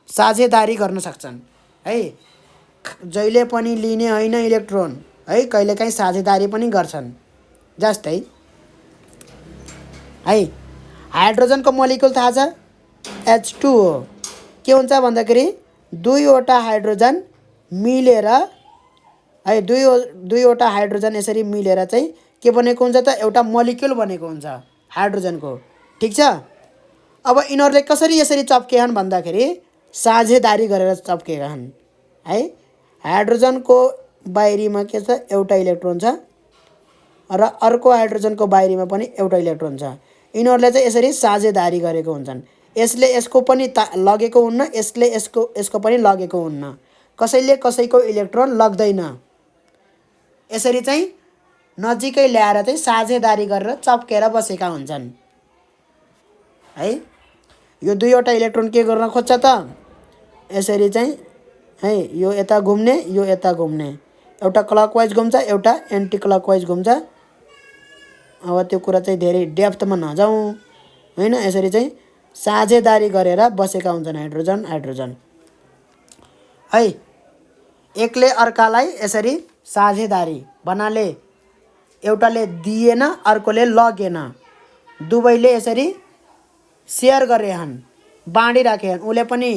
साझेदारी गर्न सक्छन् है। जहिले पनि लिने होइन इलेक्ट्रोन है, कहिलेकाहीँ साझेदारी पनि गर्छन्। जस्तै है हाइड्रोजनको मोलिकुल थाहा छ, H2O। के हुन्छ भन्दाखेरि दुईवटा हाइड्रोजन मिलेर है, दुईवटा हाइड्रोजन यसरी मिलेर चाहिँ के बनेको हुन्छ त, एउटा मोलिक्युल बनेको हुन्छ हाइड्रोजनको। ठिक छ। अब यिनीहरूले कसरी यसरी चप्केछन् भन्दाखेरि साझेदारी गरेर चप्केका छन् है। हाइड्रोजनको बाहिरीमा के छ, एउटा इलेक्ट्रोन छ र अर्को हाइड्रोजनको बाहिरीमा पनि एउटा इलेक्ट्रोन छ। यिनीहरूले चाहिँ यसरी साझेदारी गरेको हुन्छन्। यसले यसको पनि लगेको हुन्न, यसले यसको पनि लगेको हुन्न, कसैले कसैको इलेक्ट्रोन लग्दैन। यसरी चाहिँ नजिकै ल्याएर चाहिँ साझेदारी गरेर चप्केर बसेका हुन्छन् है। यो दुईवटा इलेक्ट्रोन के गर्न खोज्छ त, यसरी चाहिँ है, यो यता घुम्ने, यो यता घुम्ने, एउटा क्लकवाइज घुम्छ, एउटा एन्टी क्लकवाइज घुम्छ। अब त्यो कुरा चाहिँ धेरै डेप्थमा नजाउँ होइन। यसरी चाहिँ साझेदारी गरेर बसेका हुन्छन् हाइड्रोजन है। एकले अर्कालाई यसरी साझेदारी भन्नाले एउटाले दिएन अर्कोले लगेन, दुवैले यसरी सेयर गरेछन्, बाँडिराखेछन्, उसले पनि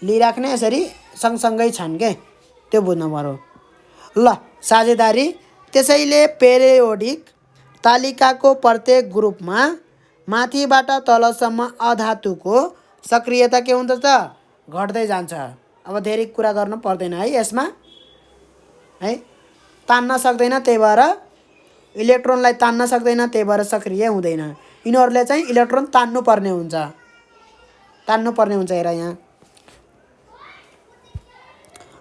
लिइराख्ने, यसरी सँगसँगै छन् के, त्यो बुझ्नु पर्यो ल। साझेदारी त्यसैले पेरियोडिक तालिकाको प्रत्येक ग्रुपमा माथिबाट तलसम्म अधातुको सक्रियता के हुन्छ त, घट्दै जान्छ। अब धेरै कुरा गर्नु पर्दैन है यसमा है। तान्न सक्दैन, त्यही भएर इलेक्ट्रोनलाई तान्न सक्दैन, त्यही भएर सक्रिय हुँदैन। यिनीहरूले चाहिँ इलेक्ट्रोन तान्नुपर्ने हुन्छ हेर यहाँ।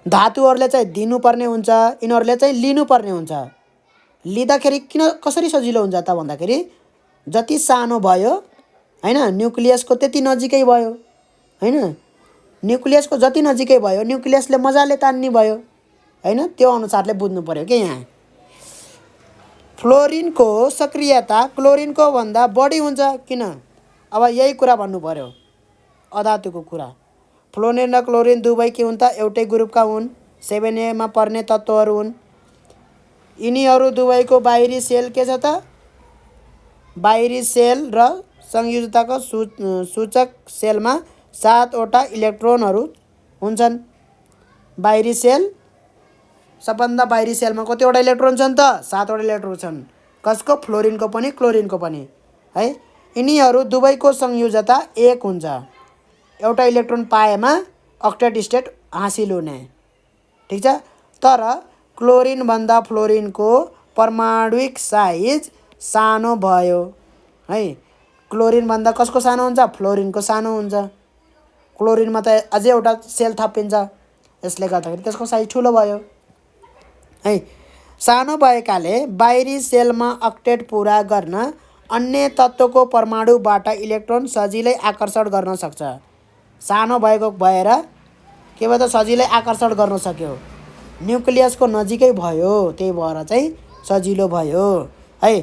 धातुहरूले चाहिँ दिनुपर्ने हुन्छ, यिनीहरूले चाहिँ लिनुपर्ने हुन्छ। लिँदाखेरि कसरी सजिलो हुन्छ त भन्दाखेरि जति सानो भयो होइन, न्युक्लियसको त्यति नजिकै भयो होइन। न्युक्लियसको जति नजिकै भयो न्युक्लियसले मजाले तान्ने भयो होइन। त्यो अनुसारले बुझ्नु पर्यो कि यहाँ। फ्लोरिनको सक्रियता क्लोरिनको भन्दा बढी हुन्छ, किन? अब यही कुरा भन्नु पर्यो, अधातुको कुरा। फ्लोरिन र क्लोरिन दुवै के हुन् त, एउटै ग्रुपका हुन्, 7A मा पर्ने तत्त्वहरू हुन्। यिनीहरू दुवैको बाहिरी सेल के छ त, बाहिरी सेल र संयोजकताको सूचक सेलमा 7वटा इलेक्ट्रोनहरू हुन्छन्। बाहिरी सेल, सबभन्दा बाहिरी सेलमा कतिवटा इलेक्ट्रोन छन् त, 7वटा इलेक्ट्रोन छन्। कसको? फ्लोरिनको पनि क्लोरिनको पनि है। यिनीहरू दुवैको संयोजकता 1 हुन्छ। एउटा इलेक्ट्रोन पाएमा अक्टेट स्टेट हासिल हुने। ठिक छ। तर क्लोरिनभन्दा फ्लोरिनको परमाणुविक साइज सानो भयो है। क्लोरिनभन्दा कसको सानो हुन्छ? फ्लोरिनको सानो हुन्छ। क्लोरिनमा त अझै एउटा सेल थपिन्छ, यसले गर्दाखेरि त्यसको साइज ठुलो भयो है। सानो भएकाले बाहिरी सेलमा अक्टेट पुरा गर्न अन्य तत्त्वको परमाणुबाट इलेक्ट्रोन सजिलै आकर्षण गर्न सक्छ। सानो भएको भएर के भयो त, सजिलै आकर्षण गर्न सक्यो, न्युक्लियसको नजिकै भयो, त्यही भएर चाहिँ सजिलो भयो है।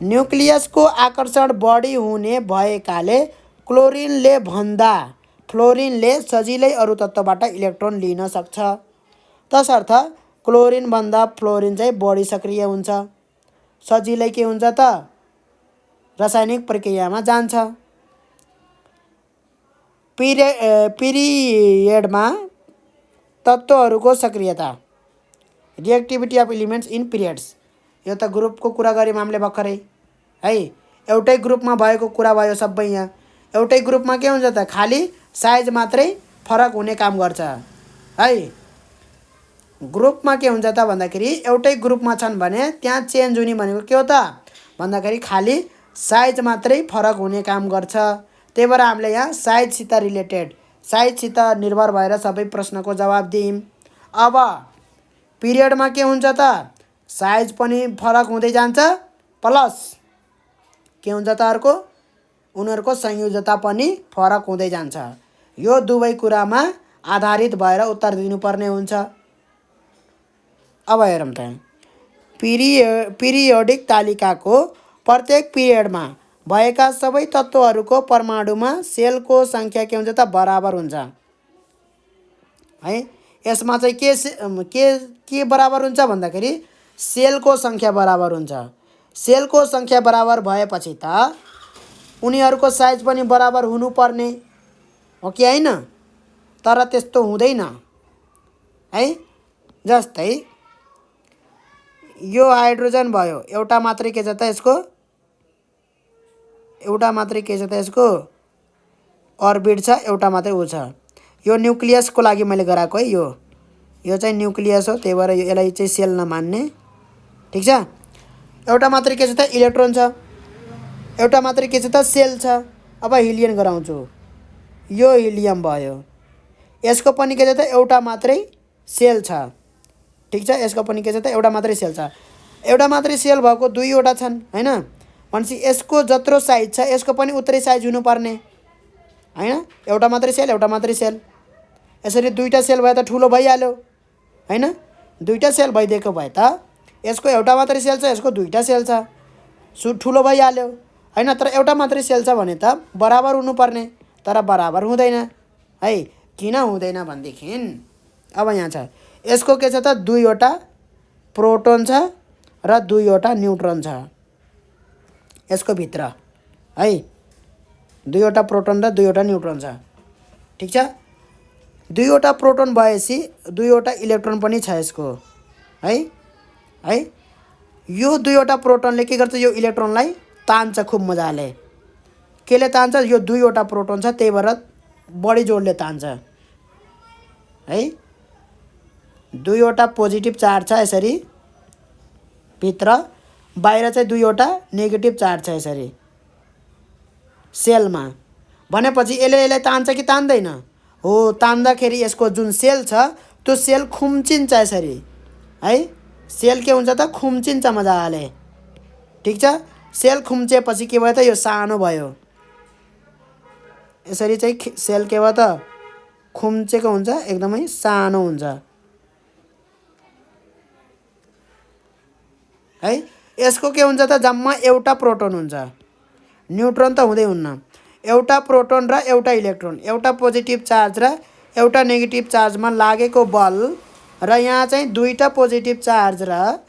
न्युक्लियसको आकर्षण बढी हुने भएकाले क्लोरिनले भन्दा फ्लोरिनले सजिलै अरू तत्त्वबाट इलेक्ट्रोन लिन सक्छ। तसर्थ क्लोरिनभन्दा फ्लोरिन चाहिँ बढी सक्रिय हुन्छ, सजिलै के हुन्छ त, रासायनिक प्रक्रियामा जान्छ। पिरियडमा तत्त्वहरूको सक्रियता, reactivity of elements in periods. यो त ग्रुपको कुरा गऱ्यौँ हामीले भर्खरै है। एउटै ग्रुपमा भएको कुरा भयो सबै यहाँ। एउटै ग्रुपमा के हुन्छ त, खालि साइज मात्रै फरक हुने काम गर्छ है। ग्रुपमा के हुन्छ त भन्दाखेरि एउटै ग्रुपमा छन् भने त्यहाँ चेन्ज हुने भनेको के हो त भन्दाखेरि खालि साइज मात्रै फरक हुने काम गर्छ। त्यही भएर हामीले यहाँ साइजसित रिलेटेड, साइजसित निर्भर भएर सबै प्रश्नको जवाब दियौँ। अब पिरियडमा के हुन्छ त, साइज पनि फरक हुँदै जान्छ, प्लस के हुन्छ त अर्को, उनीहरूको संयोजकता पनि फरक हुँदै जान्छ। यो दुवै कुरामा आधारित भएर उत्तर दिनुपर्ने हुन्छ। अब हेरौँ त, पिरियोडिक तालिकाको प्रत्येक पिरियडमा भएका सबै तत्त्वहरूको परमाणुमा सेलको सङ्ख्या के हुन्छ त बराबर हुन्छ है। यसमा चाहिँ के बराबर हुन्छ भन्दाखेरि सेलको सङ्ख्या बराबर हुन्छ। सेलको सङ्ख्या बराबर भएपछि त उनीहरूको साइज पनि बराबर हुनुपर्ने हो कि होइन? तर त्यस्तो हुँदैन है। जस्तै यो हाइड्रोजन भयो, एउटा मात्रै के छ त यसको, एउटा मात्रै के छ त यसको अर्बिट छ, एउटा मात्रै ऊ छ। यो न्युक्लियसको लागि मैले गराएको है, यो चाहिँ न्युक्लियस हो, त्यही भएर यसलाई चाहिँ सेल नमान्ने, ठिक छ। एउटा मात्रै के छ त इलेक्ट्रोन छ, एउटा मात्रै के छ त सेल छ। अब हिलियम गराउँछु, यो हिलियम भयो, यसको पनि के छ त एउटा मात्रै सेल छ, ठिक छ। यसको पनि के छ त एउटा मात्रै सेल छ। एउटा मात्रै सेल भएको दुईवटा छन् हैन, भनेपछि यसको जत्रो साइज छ यसको पनि उत्रै साइज हुनुपर्ने हैन। एउटा मात्रै सेल, एउटा मात्रै सेल, यसरी दुईटा सेल भए त ठुलो भइहाल्यो हैन। दुईटा सेल भइदिएको भए त यसको एउटा मात्रै सेल छ, यसको दुईटा सेल छ, ठुलो भइहाल्यो हैन। तर एउटा मात्रै सेल छ भने त बराबर हुनुपर्ने, तर बराबर हुँदैन है। किन हुँदैन भनेदेखि अब यहाँ छ, यसको के छ त दुईवटा प्रोटोन छ र दुईवटा न्युट्रोन छ यसको भित्र है, दुईवटा प्रोटोन र दुईवटा न्युट्रोन छ, ठिक छ। दुईवटा प्रोटोन भएपछि दुईवटा इलेक्ट्रोन पनि छ यसको है। यो दुईवटा प्रोटोनले के गर्छ, यो इलेक्ट्रोनलाई तान्छ खुब मजाले। केले तान्छ, यो दुईवटा प्रोटोन छ त्यही भएर बढी जोडले तान्छ है। दुईवटा पोजिटिभ चार्ज छ यसरी भित्र, बाहिर चाहिँ दुईवटा नेगेटिभ चार्ज छ यसरी सेलमा। भनेपछि यसलाई तान्छ कि तान्दैन? हो, तान्दाखेरि यसको जुन सेल छ त्यो सेल खुम्चिन्छ यसरी है। सेल के हुन्छ त खुम्चिन्छ मजाले, ठिक छ। सेल खुम्चेपछि के भयो त यो सानो भयो, यसरी चाहिँ सेल के भयो त खुम्चेको हुन्छ, एकदमै सानो हुन्छ है। यसको के हुन्छ त जम्मा एउटा प्रोटोन हुन्छ, न्युट्रोन त हुँदै हुन्न। एउटा प्रोटोन र एउटा इलेक्ट्रोन, एउटा पोजिटिभ चार्ज र एउटा नेगेटिभ चार्जमा लागेको बल र यहाँ चाहिँ दुईटा पोजिटिभ चार्ज र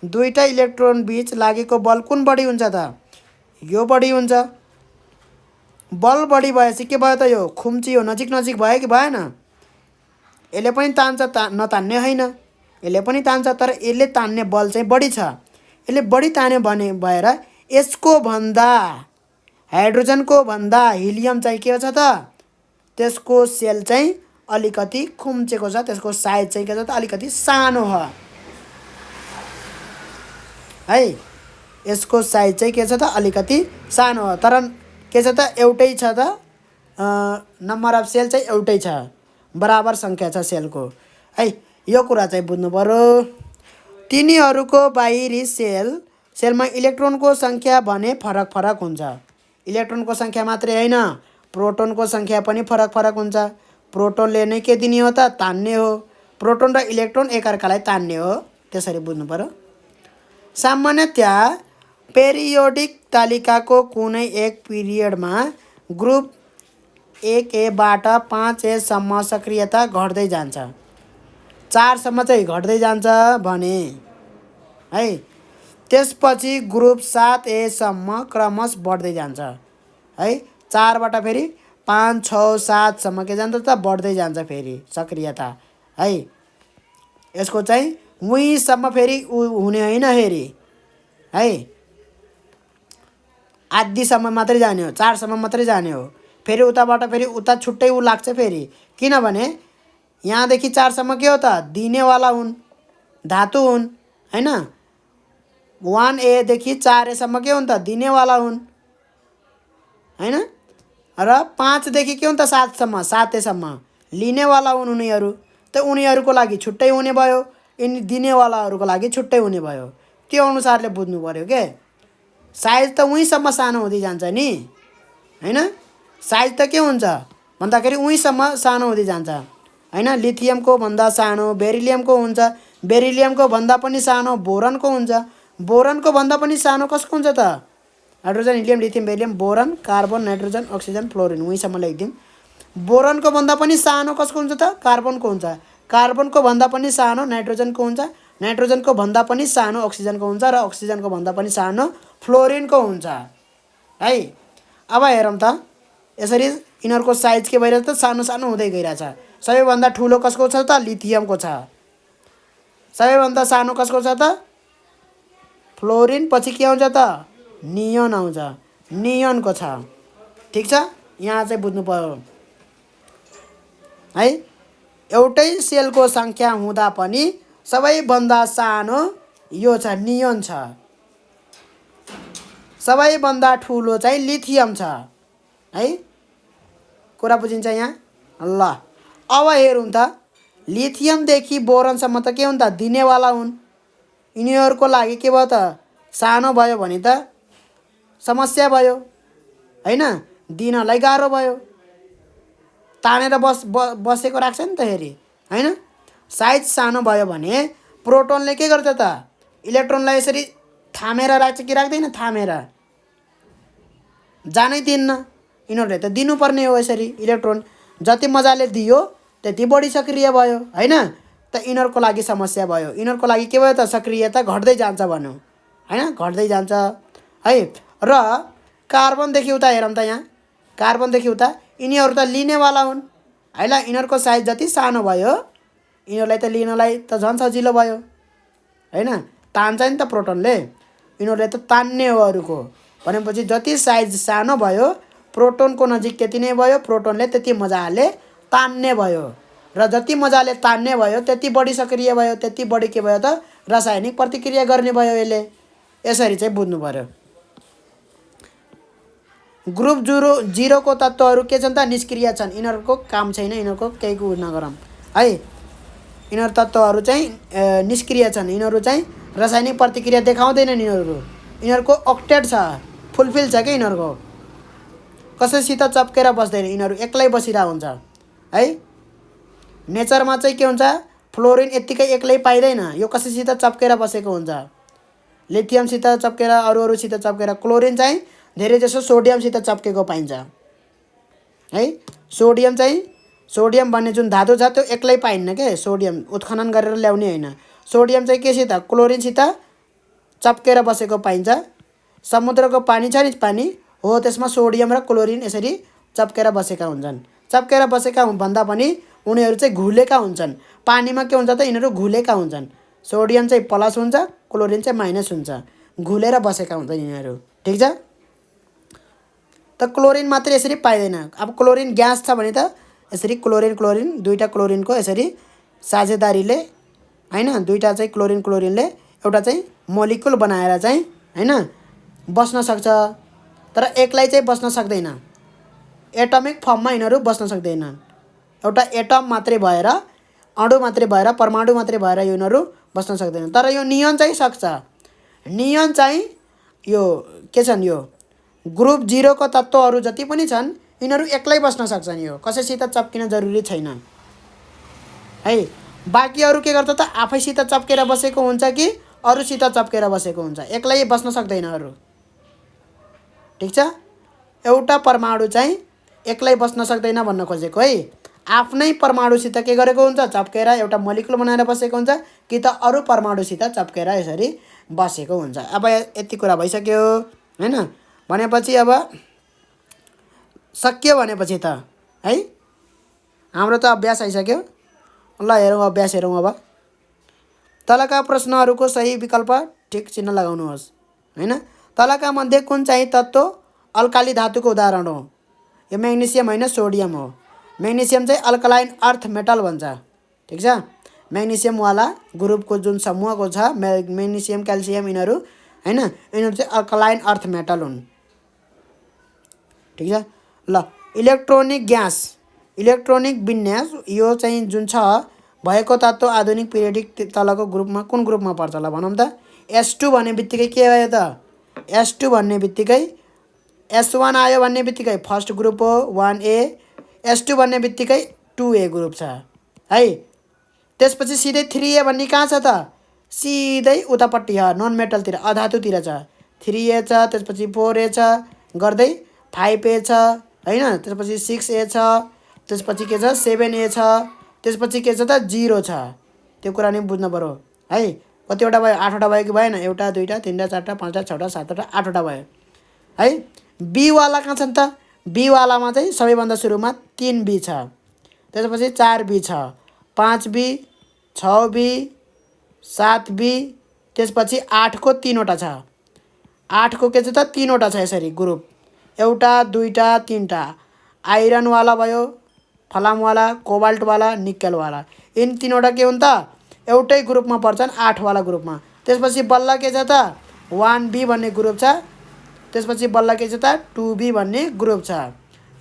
दुईटा इलेक्ट्रोन बीच लागेको बल कुन बढी हुन्छ त? यो बढी हुन्छ। बल बढी भएपछि के भयो त यो खुम्चियो, नजिक नजिक भयो कि भएन? यसले पनि तान्छ, नतान्ने होइन, यसले पनि तान्छ, तर यसले तान्ने बल चाहिँ बढी छ। यसले बढी तान्यो भने भएर यसको भन्दा, हाइड्रोजनको भन्दा हिलियम चाहिँ के छ त त्यसको सेल चाहिँ अलिकति खुम्चेको छ, त्यसको साइज चाहिँ के छ त अलिकति सानो हो है। यसको साइज चाहिँ के छ त अलिकति सानो हो, तर के छ त एउटै छ त, नम्बर अफ सेल चाहिँ एउटै छ, बराबर सङ्ख्या छ सेलको है। यो कुरा चाहिँ बुझ्नु पर्यो। तिनीहरूको बाहिरी सेलमा इलेक्ट्रोनको सङ्ख्या भने फरक फरक हुन्छ। इलेक्ट्रोनको सङ्ख्या मात्रै होइन, प्रोटोनको सङ्ख्या पनि फरक फरक हुन्छ। प्रोटोनले नै के दिने हो त तान्ने हो, प्रोटोन र इलेक्ट्रोन एकअर्कालाई तान्ने हो, त्यसरी बुझ्नु पर्यो। सामान्यतया पेरियोडिक तालिकाको कुनै एक पिरियडमा ग्रुप 1A बाट 5A सम्म सक्रियता घट्दै जान्छ, 4 सम्म चाहिँ घट्दै जान्छ भने है। त्यसपछि ग्रुप 7A सम्म क्रमशः बढ्दै जान्छ है। 4 बाट फेरि 5, 6, 7 सम्म के जान्छ त बढ्दै जान्छ फेरि सक्रियता है। यसको चाहिँ उहीँसम्म फेरि हुने होइन फेरि है, आधीसम्म मात्रै जाने हो, 4 सम्म मात्रै जाने हो। फेरि उताबाट फेरि उता छुट्टै ऊ लाग्छ फेरि, किनभने यहाँदेखि 4 सम्म के हो त दिनेवाला हुन्, धातु हुन् हैन। 1A देखि 4A सम्म के हुन् त दिनेवाला हुन् हैन, र 5 देखि के हुन् त 7 सम्म, 7A सम्म लिनेवाला हुन् उनीहरू। त उनीहरूको लागि छुट्टै हुने भयो, यिनी दिनेवालाहरूको लागि छुट्टै हुने भयो। त्यो अनुसारले बुझ्नु पर्यो के। साइज त उहीँसम्म सानो हुँदै जान्छ नि हैन। साइज त के हुन्छ भन्दाखेरि उहीँसम्म सानो हुँदै जान्छ हैन। लिथियमको भन्दा सानो बेरिलियमको हुन्छ, बेरिलियमको भन्दा पनि सानो बोरनको हुन्छ, बोरनको भन्दा पनि सानो कसको हुन्छ त hydrogen helium lithium beryllium boron carbon nitrogen oxygen fluorine उहीँसम्म लेखिदिउँ। बोरनको भन्दा पनि सानो कसको हुन्छ त कार्बनको हुन्छ। कार्बनको भन्दा पनि सानो नाइट्रोजनको हुन्छ। नाइट्रोजनको भन्दा पनि सानो अक्सिजनको हुन्छ र अक्सिजनको भन्दा पनि सानो फ्लोरिनको हुन्छ है। अब हेरौँ त यसरी यिनीहरूको साइज के भइरहेछ त सानो सानो हुँदै गइरहेछ। सबैभन्दा ठुलो कसको छ त लिथियमको छ। सबैभन्दा सानो कसको छ त फ्लोरिन। पछि के आउँछ त नियोन आउँछ। नियोनको छ। ठिक छ, यहाँ चाहिँ बुझ्नु पर्यो है। एउटै सेलको सङ्ख्या हुँदा पनि सबैभन्दा सानो यो छ नियोन छ। सबैभन्दा ठुलो चाहिँ लिथियम छ है। कुरा बुझिन्छ यहाँ? ल अब हेरौँ त लिथियमदेखि बोरनसम्म त के हुन् त दिनेवाला हुन्। यिनीहरूको लागि के भयो त सानो भयो भने त समस्या भयो हैन, दिनलाई गाह्रो भयो। तानेर बसेको राख्छ नि त हेरी हैन। साइज सानो भयो भने प्रोटोनले के गर्छ त इलेक्ट्रोनलाई यसरी थामेर राख्छ कि राख्दैन? थामेर जानै दिन्न। यिनीहरूले त दिनुपर्ने हो यसरी। इलेक्ट्रोन जति मजाले दियो त्यति बढी सक्रिय भयो हैन। त यिनीहरूको लागि समस्या भयो। यिनीहरूको लागि के भयो त सक्रियता घट्दै जान्छ भनौँ हैन, घट्दै जान्छ है। र कार्बनदेखि उता हेरौँ त यहाँ कार्बनदेखि उता यिनीहरू त लिनेवाला हुन् है। ल यिनीहरूको साइज जति सानो भयो यिनीहरूलाई त लिनलाई त झन् सजिलो भयो हैन। तान्छ नि त प्रोटोनले, यिनीहरूले त तान्ने हो अरूको। भनेपछि जति साइज सानो भयो प्रोटोनको नजिक त्यति नै भयो, प्रोटोनले त्यति मजाले तान्ने भयो। र जति मजाले तान्ने भयो त्यति बढी सक्रिय भयो, त्यति बढी के भयो त रासायनिक प्रतिक्रिया गर्ने भयो यसले। यसरी चाहिँ बुझ्नु पर्यो। ग्रुप जिरोको तत्त्वहरू के छन् त निष्क्रिय छन्। यिनीहरूको काम छैन, यिनीहरूको केही कुरा नगरौँ है। यिनीहरू तत्त्वहरू चाहिँ निष्क्रिय छन्। यिनीहरू चाहिँ रासायनिक प्रतिक्रिया देखाउँदैनन्। यिनीहरूको अक्टेट छ, फुलफिल छ क्या यिनीहरूको। कसैसित चप्केर बस्दैन, यिनीहरू एक्लै बसिरहेको हुन्छ है। नेचरमा चाहिँ के हुन्छ फ्लोरिन यत्तिकै एक्लै पाइँदैन, यो कसैसित चप्केर बसेको हुन्छ। लिथियमसित चप्केर अरूसित चप्केर। क्लोरिन चाहिँ धेरै जसो सोडियमसित चप्केको पाइन्छ है। सोडियम भन्ने जुन धातु छ त्यो एक्लै पाइन्न के। सोडियम उत्खनन गरेर ल्याउने होइन। सोडियम चाहिँ केसित क्लोरिनसित चप्केर बसेको पाइन्छ। समुद्रको पानी छ नि, पानी हो त्यसमा सोडियम र क्लोरिन यसरी चप्केर बसेका हुन्छन्। चप्केर बसेका भन्दा पनि उनीहरू चाहिँ घुलेका हुन्छन्। पानीमा के हुन्छ त यिनीहरू घुलेका हुन्छन्। सोडियम चाहिँ प्लस हुन्छ, क्लोरिन चाहिँ माइनस हुन्छ। घुलेर बसेका हुन्छन् यिनीहरू। ठिक छ। त क्लोरिन मात्रै यसरी पाइँदैन। अब क्लोरिन ग्यास छ भने त यसरी क्लोरिन दुईवटा क्लोरिनको यसरी साझेदारीले हैन, दुईवटा चाहिँ क्लोरिनले एउटा चाहिँ मोलिकुल बनाएर चाहिँ हैन बस्न सक्छ। तर एक्लै चाहिँ बस्न सक्दैन। एटमिक फर्ममा यिनीहरू बस्न सक्दैनन्। एउटा एटम मात्रै भएर, अणु मात्रै भएर, परमाणु मात्रै भएर यिनीहरू बस्न सक्दैनन्। तर यो नियोन चाहिँ सक्छ। नियोन चाहिँ यो के छन्, यो ग्रुप जिरोको तत्त्वहरू जति पनि छन् यिनीहरू एक्लै बस्न सक्छन्। यो कसैसित चप्किन जरुरी छैन है। बाँकी अरू के गर्छ त आफैसित चप्केर बसेको हुन्छ कि अरूसित चप्केर बसेको हुन्छ, एक्लै बस्न सक्दैन अरू। ठिक छ। एउटा परमाणु चाहिँ एक्लै बस्न सक्दैन भन्न खोजेको है। आफ्नै परमाणुसित के गरेको हुन्छ चप्केर एउटा मोलिकुल बनाएर बसेको हुन्छ, कि त अरू परमाणुसित चप्केर यसरी बसेको हुन्छ। अब यति कुरा भइसक्यो हैन। भनेपछि अब सक्यो भनेपछि त है हाम्रो त अभ्यास आइसक्यो। ल हेरौँ अभ्यास हेरौँ। अब तलका प्रश्नहरूको सही विकल्प ठिक चिन्ह लगाउनुहोस् हैन। तलका मध्ये कुन चाहिँ तत्त्व अल्काली धातुको उदाहरण हो? यो म्याग्नेसियम होइन, सोडियम हो। म्याग्नेसियम चाहिँ अल्कलाइन अर्थ मेटल भन्छ। ठिक छ। म्याग्नेसियमवाला ग्रुपको जुन समूहको छ म्याग्नेसियम क्याल्सियम यिनीहरू हैन, यिनीहरू चाहिँ अल्कलाइन अर्थ मेटल हुन्। ठिक छ। ल इलेक्ट्रोनिक ग्यास, इलेक्ट्रोनिक विन्यास यो चाहिँ जुन छ भएको तत्त्व आधुनिक पिरियडिक तलको ग्रुपमा कुन ग्रुपमा पर्छ? ल भनौँ त। S2 भन्ने बित्तिकै के भयो त? S2 भन्ने बित्तिकै S1 आयो भन्ने बित्तिकै फर्स्ट ग्रुप हो 1A। S2 भन्ने बित्तिकै 2A ग्रुप छ है। त्यसपछि सिधै 3A भन्ने कहाँ छ त? सिधै उतापट्टि नन मेटलतिर अधातुतिर छ। 3A छ, त्यसपछि 4A छ, गर्दै 5A छ हैन, त्यसपछि 6A छ, त्यसपछि के छ 7A छ, त्यसपछि के छ त 0 छ। त्यो कुरा नि बुझ्नु पर्यो है। कतिवटा भयो 8वटा भयो कि भएन? एउटा दुईटा तीनटा चारटा पाँचटा छवटा सातवटा 8वटा भयो है। बी वाला कहाँ छन् त? बी वालामा चाहिँ सबैभन्दा सुरुमा 3B छ, त्यसपछि 4B छ, 5B, 6B, 7B, त्यसपछि 8को 3वटा छ। 8को के छ त 3वटा छ यसरी ग्रुप, एउटा दुईटा तीनटा। आइरनवाला भयो, फलामवाला, कोबाल्टवाला, निक्कलवाला, यिनी 3वटा के हुन् त एउटै ग्रुपमा पर्छन्, 8वाला ग्रुपमा। त्यसपछि बल्ल के छ त 1B भन्ने ग्रुप छ, त्यसपछि बल्ल के छ त 2B भन्ने ग्रुप छ।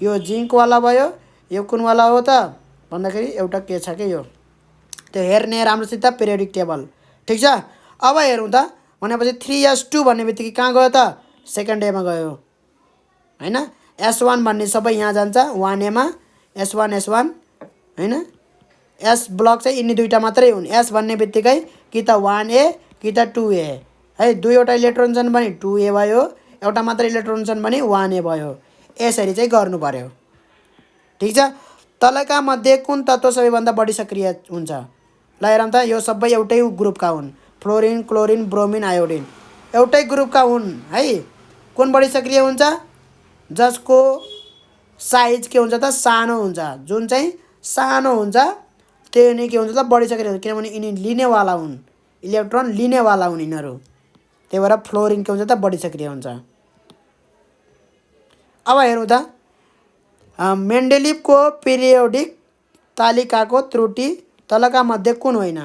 यो जिङ्कवाला भयो। यो कुनवाला हो त भन्दाखेरि एउटा के छ के यो, त्यो हेर्ने राम्रोसित पिरियोडिक टेबल। ठिक छ। अब हेरौँ त भनेपछि 3s2 भन्ने बित्तिकै कहाँ गयो त? सेकेन्ड एमा गयो हैन। S1 भन्ने सबै यहाँ जान्छ 1A मा, S1 हैन। एस ब्लक चाहिँ यिनी दुईटा मात्रै हुन्। एस भन्ने बित्तिकै कि त 1A कि त 2A है। दुईवटा इलेक्ट्रोन छन् भने 2A भयो, एउटा मात्र इलेक्ट्रोन छन् भने 1A भयो। यसरी चाहिँ गर्नु पर्यो। ठिक छ। तलका मध्ये कुन तत्त्व सबैभन्दा बढी सक्रिय हुन्छ? ल हेरौँ त, यो सबै एउटै ग्रुपका हुन्, फ्लोरिन, क्लोरिन, ब्रोमिन, आयोडिन एउटै ग्रुपका हुन् है। कुन बढी सक्रिय हुन्छ? जसको साइज के हुन्छ त सानो हुन्छ। जुन चाहिँ सानो हुन्छ त्यो नै के हुन्छ त बढी सक्रिय हुन्छ, किनभने यिनी लिनेवाला हुन्, इलेक्ट्रोन लिनेवाला हुन् यिनीहरू। त्यही भएर फ्लोरिन के हुन्छ त बढी सक्रिय हुन्छ। अब हेरौँ त मेन्डेलिभको पिरियोडिक तालिकाको त्रुटि तलका मध्ये कुन होइन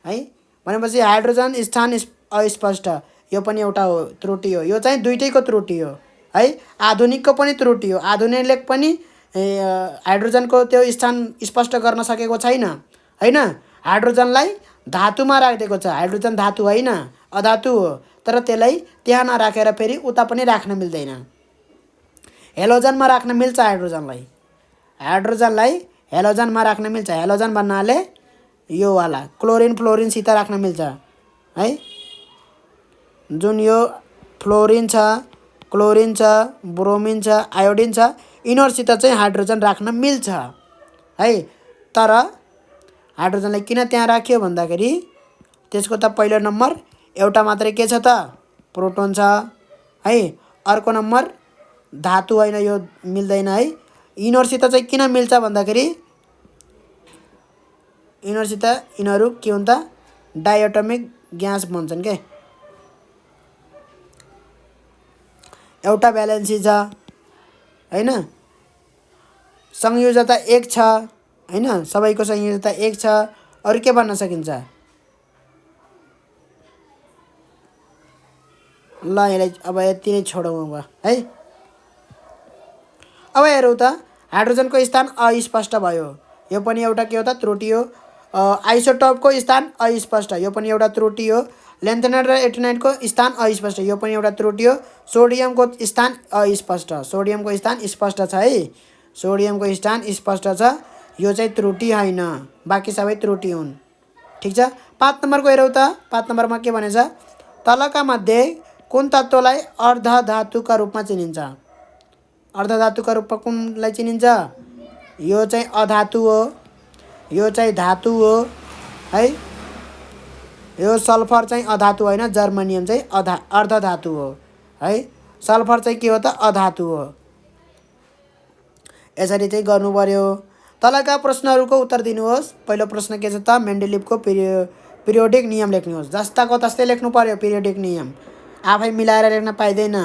है। भनेपछि हाइड्रोजन स्थान अस्पष्ट, यो पनि एउटा हो त्रुटि हो। यो चाहिँ दुईटैको त्रुटि हो है। आधुनिकको पनि त्रुटि हो। आधुनिकले पनि हाइड्रोजनको त्यो स्थान स्पष्ट गर्न सकेको छैन हैन। हाइड्रोजनलाई धातुमा राखिदिएको छ। हाइड्रोजन धातु होइन, अधातु हो, तर त्यसलाई त्यहाँ नराखेर फेरि उता पनि राख्न मिल्दैन। हेलोजनमा राख्न मिल्छ हाइड्रोजनलाई। हाइड्रोजनलाई हेलोजनमा राख्न मिल्छ। हेलोजन भन्नाले यो वाला क्लोरिन फ्लोरिनसित राख्न मिल्छ है। जुन यो फ्लोरिन छ, क्लोरिन छ, ब्रोमिन छ, आयोडिन छ, यिनीहरूसित चाहिँ हाइड्रोजन राख्न मिल्छ है। तर हाइड्रोजनलाई किन त्यहाँ राख्यो भन्दाखेरि त्यसको त पहिलो नम्बर एउटा मात्रै के छ त प्रोटोन छ है। अर्को नम्बर धातु होइन, यो मिल्दैन है। यिनीहरूसित चाहिँ किन मिल्छ भन्दाखेरि यिनीहरूसित यिनीहरू के हुन् त डाइएटोमिक ग्यास भन्छन् के। एउटा भ्यालेन्सी छ हैन, संयोजकता 1 छ हैन, सबैको संयोजकता 1 छ। अरु के भन्न सकिन्छ? ल यसलाई अब यति नै छोडौँ अब है। अब हेरौँ त हाइड्रोजनको स्थान अस्पष्ट भयो। यो पनि एउटा के हो त त्रुटि हो। आइसोटोपको स्थान अस्पष्ट, यो पनि एउटा त्रुटि हो। लेन्थेनाइड र एटेनाइडको स्थान अस्पष्ट, यो पनि एउटा त्रुटि हो। सोडियमको स्थान अस्पष्ट, सोडियमको स्थान स्पष्ट छ है। सोडियमको स्थान स्पष्ट छ, यो चाहिँ त्रुटि होइन, बाँकी सबै त्रुटि हुन्। ठिक छ। 5 नम्बरको हेरौँ त। 5 नम्बरमा के भनेछ? तलका मध्ये कुन तत्त्वलाई अर्धधातुका रूपमा चिनिन्छ? अर्धधातुका रूपमा कुनलाई चिनिन्छ? यो चाहिँ अधातु हो, यो चाहिँ धातु हो है। यो सल्फर चाहिँ अधातु होइन, जर्मनियम चाहिँ अर्धधातु हो है। सल्फर चाहिँ के हो त अधातु हो। यसरी चाहिँ गर्नु पर्यो। तलका प्रश्नहरूको उत्तर दिनुहोस्। पहिलो प्रश्न के छ त मेन्डेलिभको पिरियोडिक नियम लेख्नुहोस्। जस्ताको तस्तै लेख्नु पर्यो पिरियोडिक नियम, आफै मिलाएर लेख्न पाइँदैन।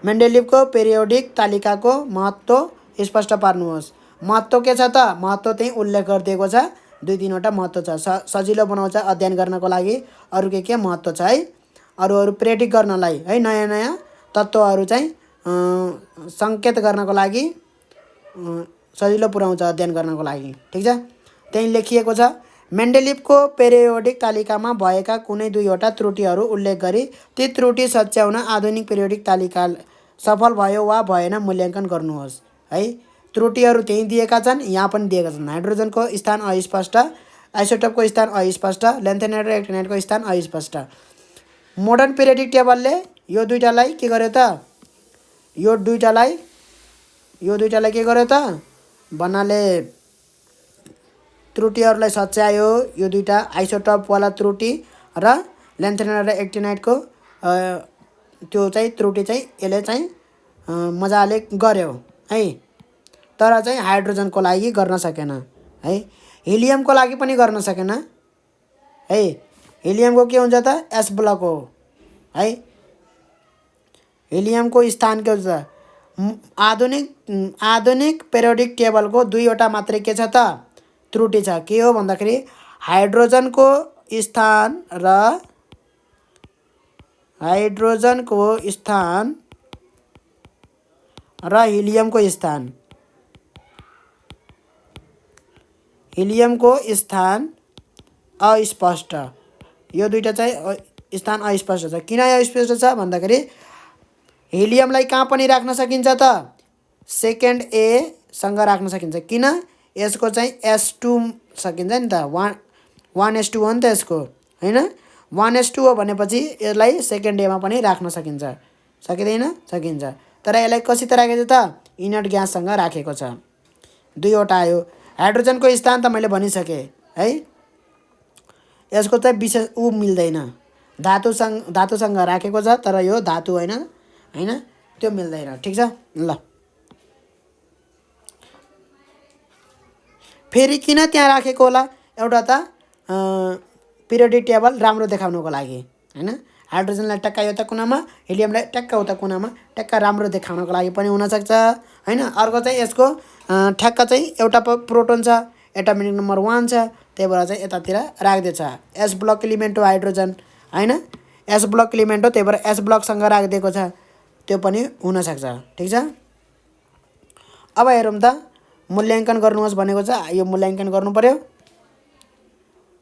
मेन्डेलिभको पिरियोडिक तालिकाको महत्त्व स्पष्ट पार्नुहोस्। महत्त्व के छ त? महत्त्व चाहिँ उल्लेख गरिदिएको छ, 2-3वटा महत्त्व छ। सजिलो बनाउँछ अध्ययन गर्नको लागि। अरू के महत्त्व छ है, अरू प्रेडिक्ट गर्नलाई है, नयाँ नयाँ तत्त्वहरू चाहिँ सङ्केत गर्नको लागि सजिलो पुर्याउँछ अध्ययन गर्नको लागि। ठिक छ। त्यही लेखिएको छ। मेन्डेलिभको पिरियोडिक तालिकामा भएका कुनै 2वटा त्रुटिहरू उल्लेख गरी ती त्रुटि सच्याउन आधुनिक पिरियोडिक तालिका सफल भयो वा भएन मूल्याङ्कन गर्नुहोस् है। त्रुटिहरू त्यही दिएका छन्, यहाँ पनि दिएका छन्। हाइड्रोजनको स्थान अस्पष्ट, आइसोटोपको स्थान अस्पष्ट, लेन्थेनाइड र एक्टिनाइडको स्थान अस्पष्ट। मोडर्न पिरियोडिक टेबलले यो दुईटालाई के गर्यो त यो दुईटालाई के गर्यो त भन्नाले त्रुटिहरूलाई सच्यायो। यो दुईटा आइसोटोपवाला त्रुटि र ल्यान्थेनाइड र एक्टिनाइडको त्यो चाहिँ त्रुटि चाहिँ यसले चाहिँ मजाले गर्यो है। तर चाहिँ हाइड्रोजनको लागि गर्न सकेन है। हिलियमको लागि पनि गर्न सकेन है। हिलियमको के हुन्छ त एस ब्लक हो है। हिलियमको स्थान के हुन्छ आधुनिक पेरियोडिक टेबलको दुईवटा मात्रै के छ त त्रुटि छ। के हो भन्दाखेरि हाइड्रोजनको स्थान र हिलियमको स्थान अस्पष्ट। यो दुईटा चाहिँ स्थान अस्पष्ट छ। किन अस्पष्ट छ भन्दाखेरि हिलियमलाई कहाँ पनि राख्न सकिन्छ त सेकेन्ड ए सँग राख्न सकिन्छ। किन यसको चाहिँ S2 सकिन्छ नि त 1:1 हो नि त यसको हैन। 1:2 हो भनेपछि यसलाई सेकेन्ड एमा पनि राख्न सकिन्छ। सकिँदैन? सकिन्छ। तर यसलाई कसित राखेको छ त इनर्ट ग्याससँग राखेको छ। दुईवटा आयो। हाइड्रोजनको स्थान त मैले भनिसकेँ है। यसको चाहिँ विशेष मिल्दैन। धातुसँग राखेको छ तर यो धातु होइन त्यो मिल्दैन। ठिक छ ल। फेरि किन त्यहाँ राखेको होला? एउटा त पिरियोडिक टेबल राम्रो देखाउनको लागि हैन। हाइड्रोजनलाई टक्क यता कुनामा, हिलियमलाई टक्क उता कुनामा, टक्क राम्रो देखाउनको लागि पनि हुनसक्छ हैन। अर्को चाहिँ यसको ठ्याक्क चाहिँ एउटा प्रोटोन छ, एटमिक नम्बर 1 छ, त्यही भएर चाहिँ यतातिर राख्दैछ। एस ब्लक इलिमेन्ट हो हाइड्रोजन हैन। एस ब्लक इलिमेन्ट हो, त्यही भएर एस ब्लकसँग राखिदिएको छ। त्यो पनि हुनसक्छ। ठिक छ। अब हेरौँ त मूल्याङ्कन गर्नुहोस् भनेको छ। यो मूल्याङ्कन गर्नु पर्यो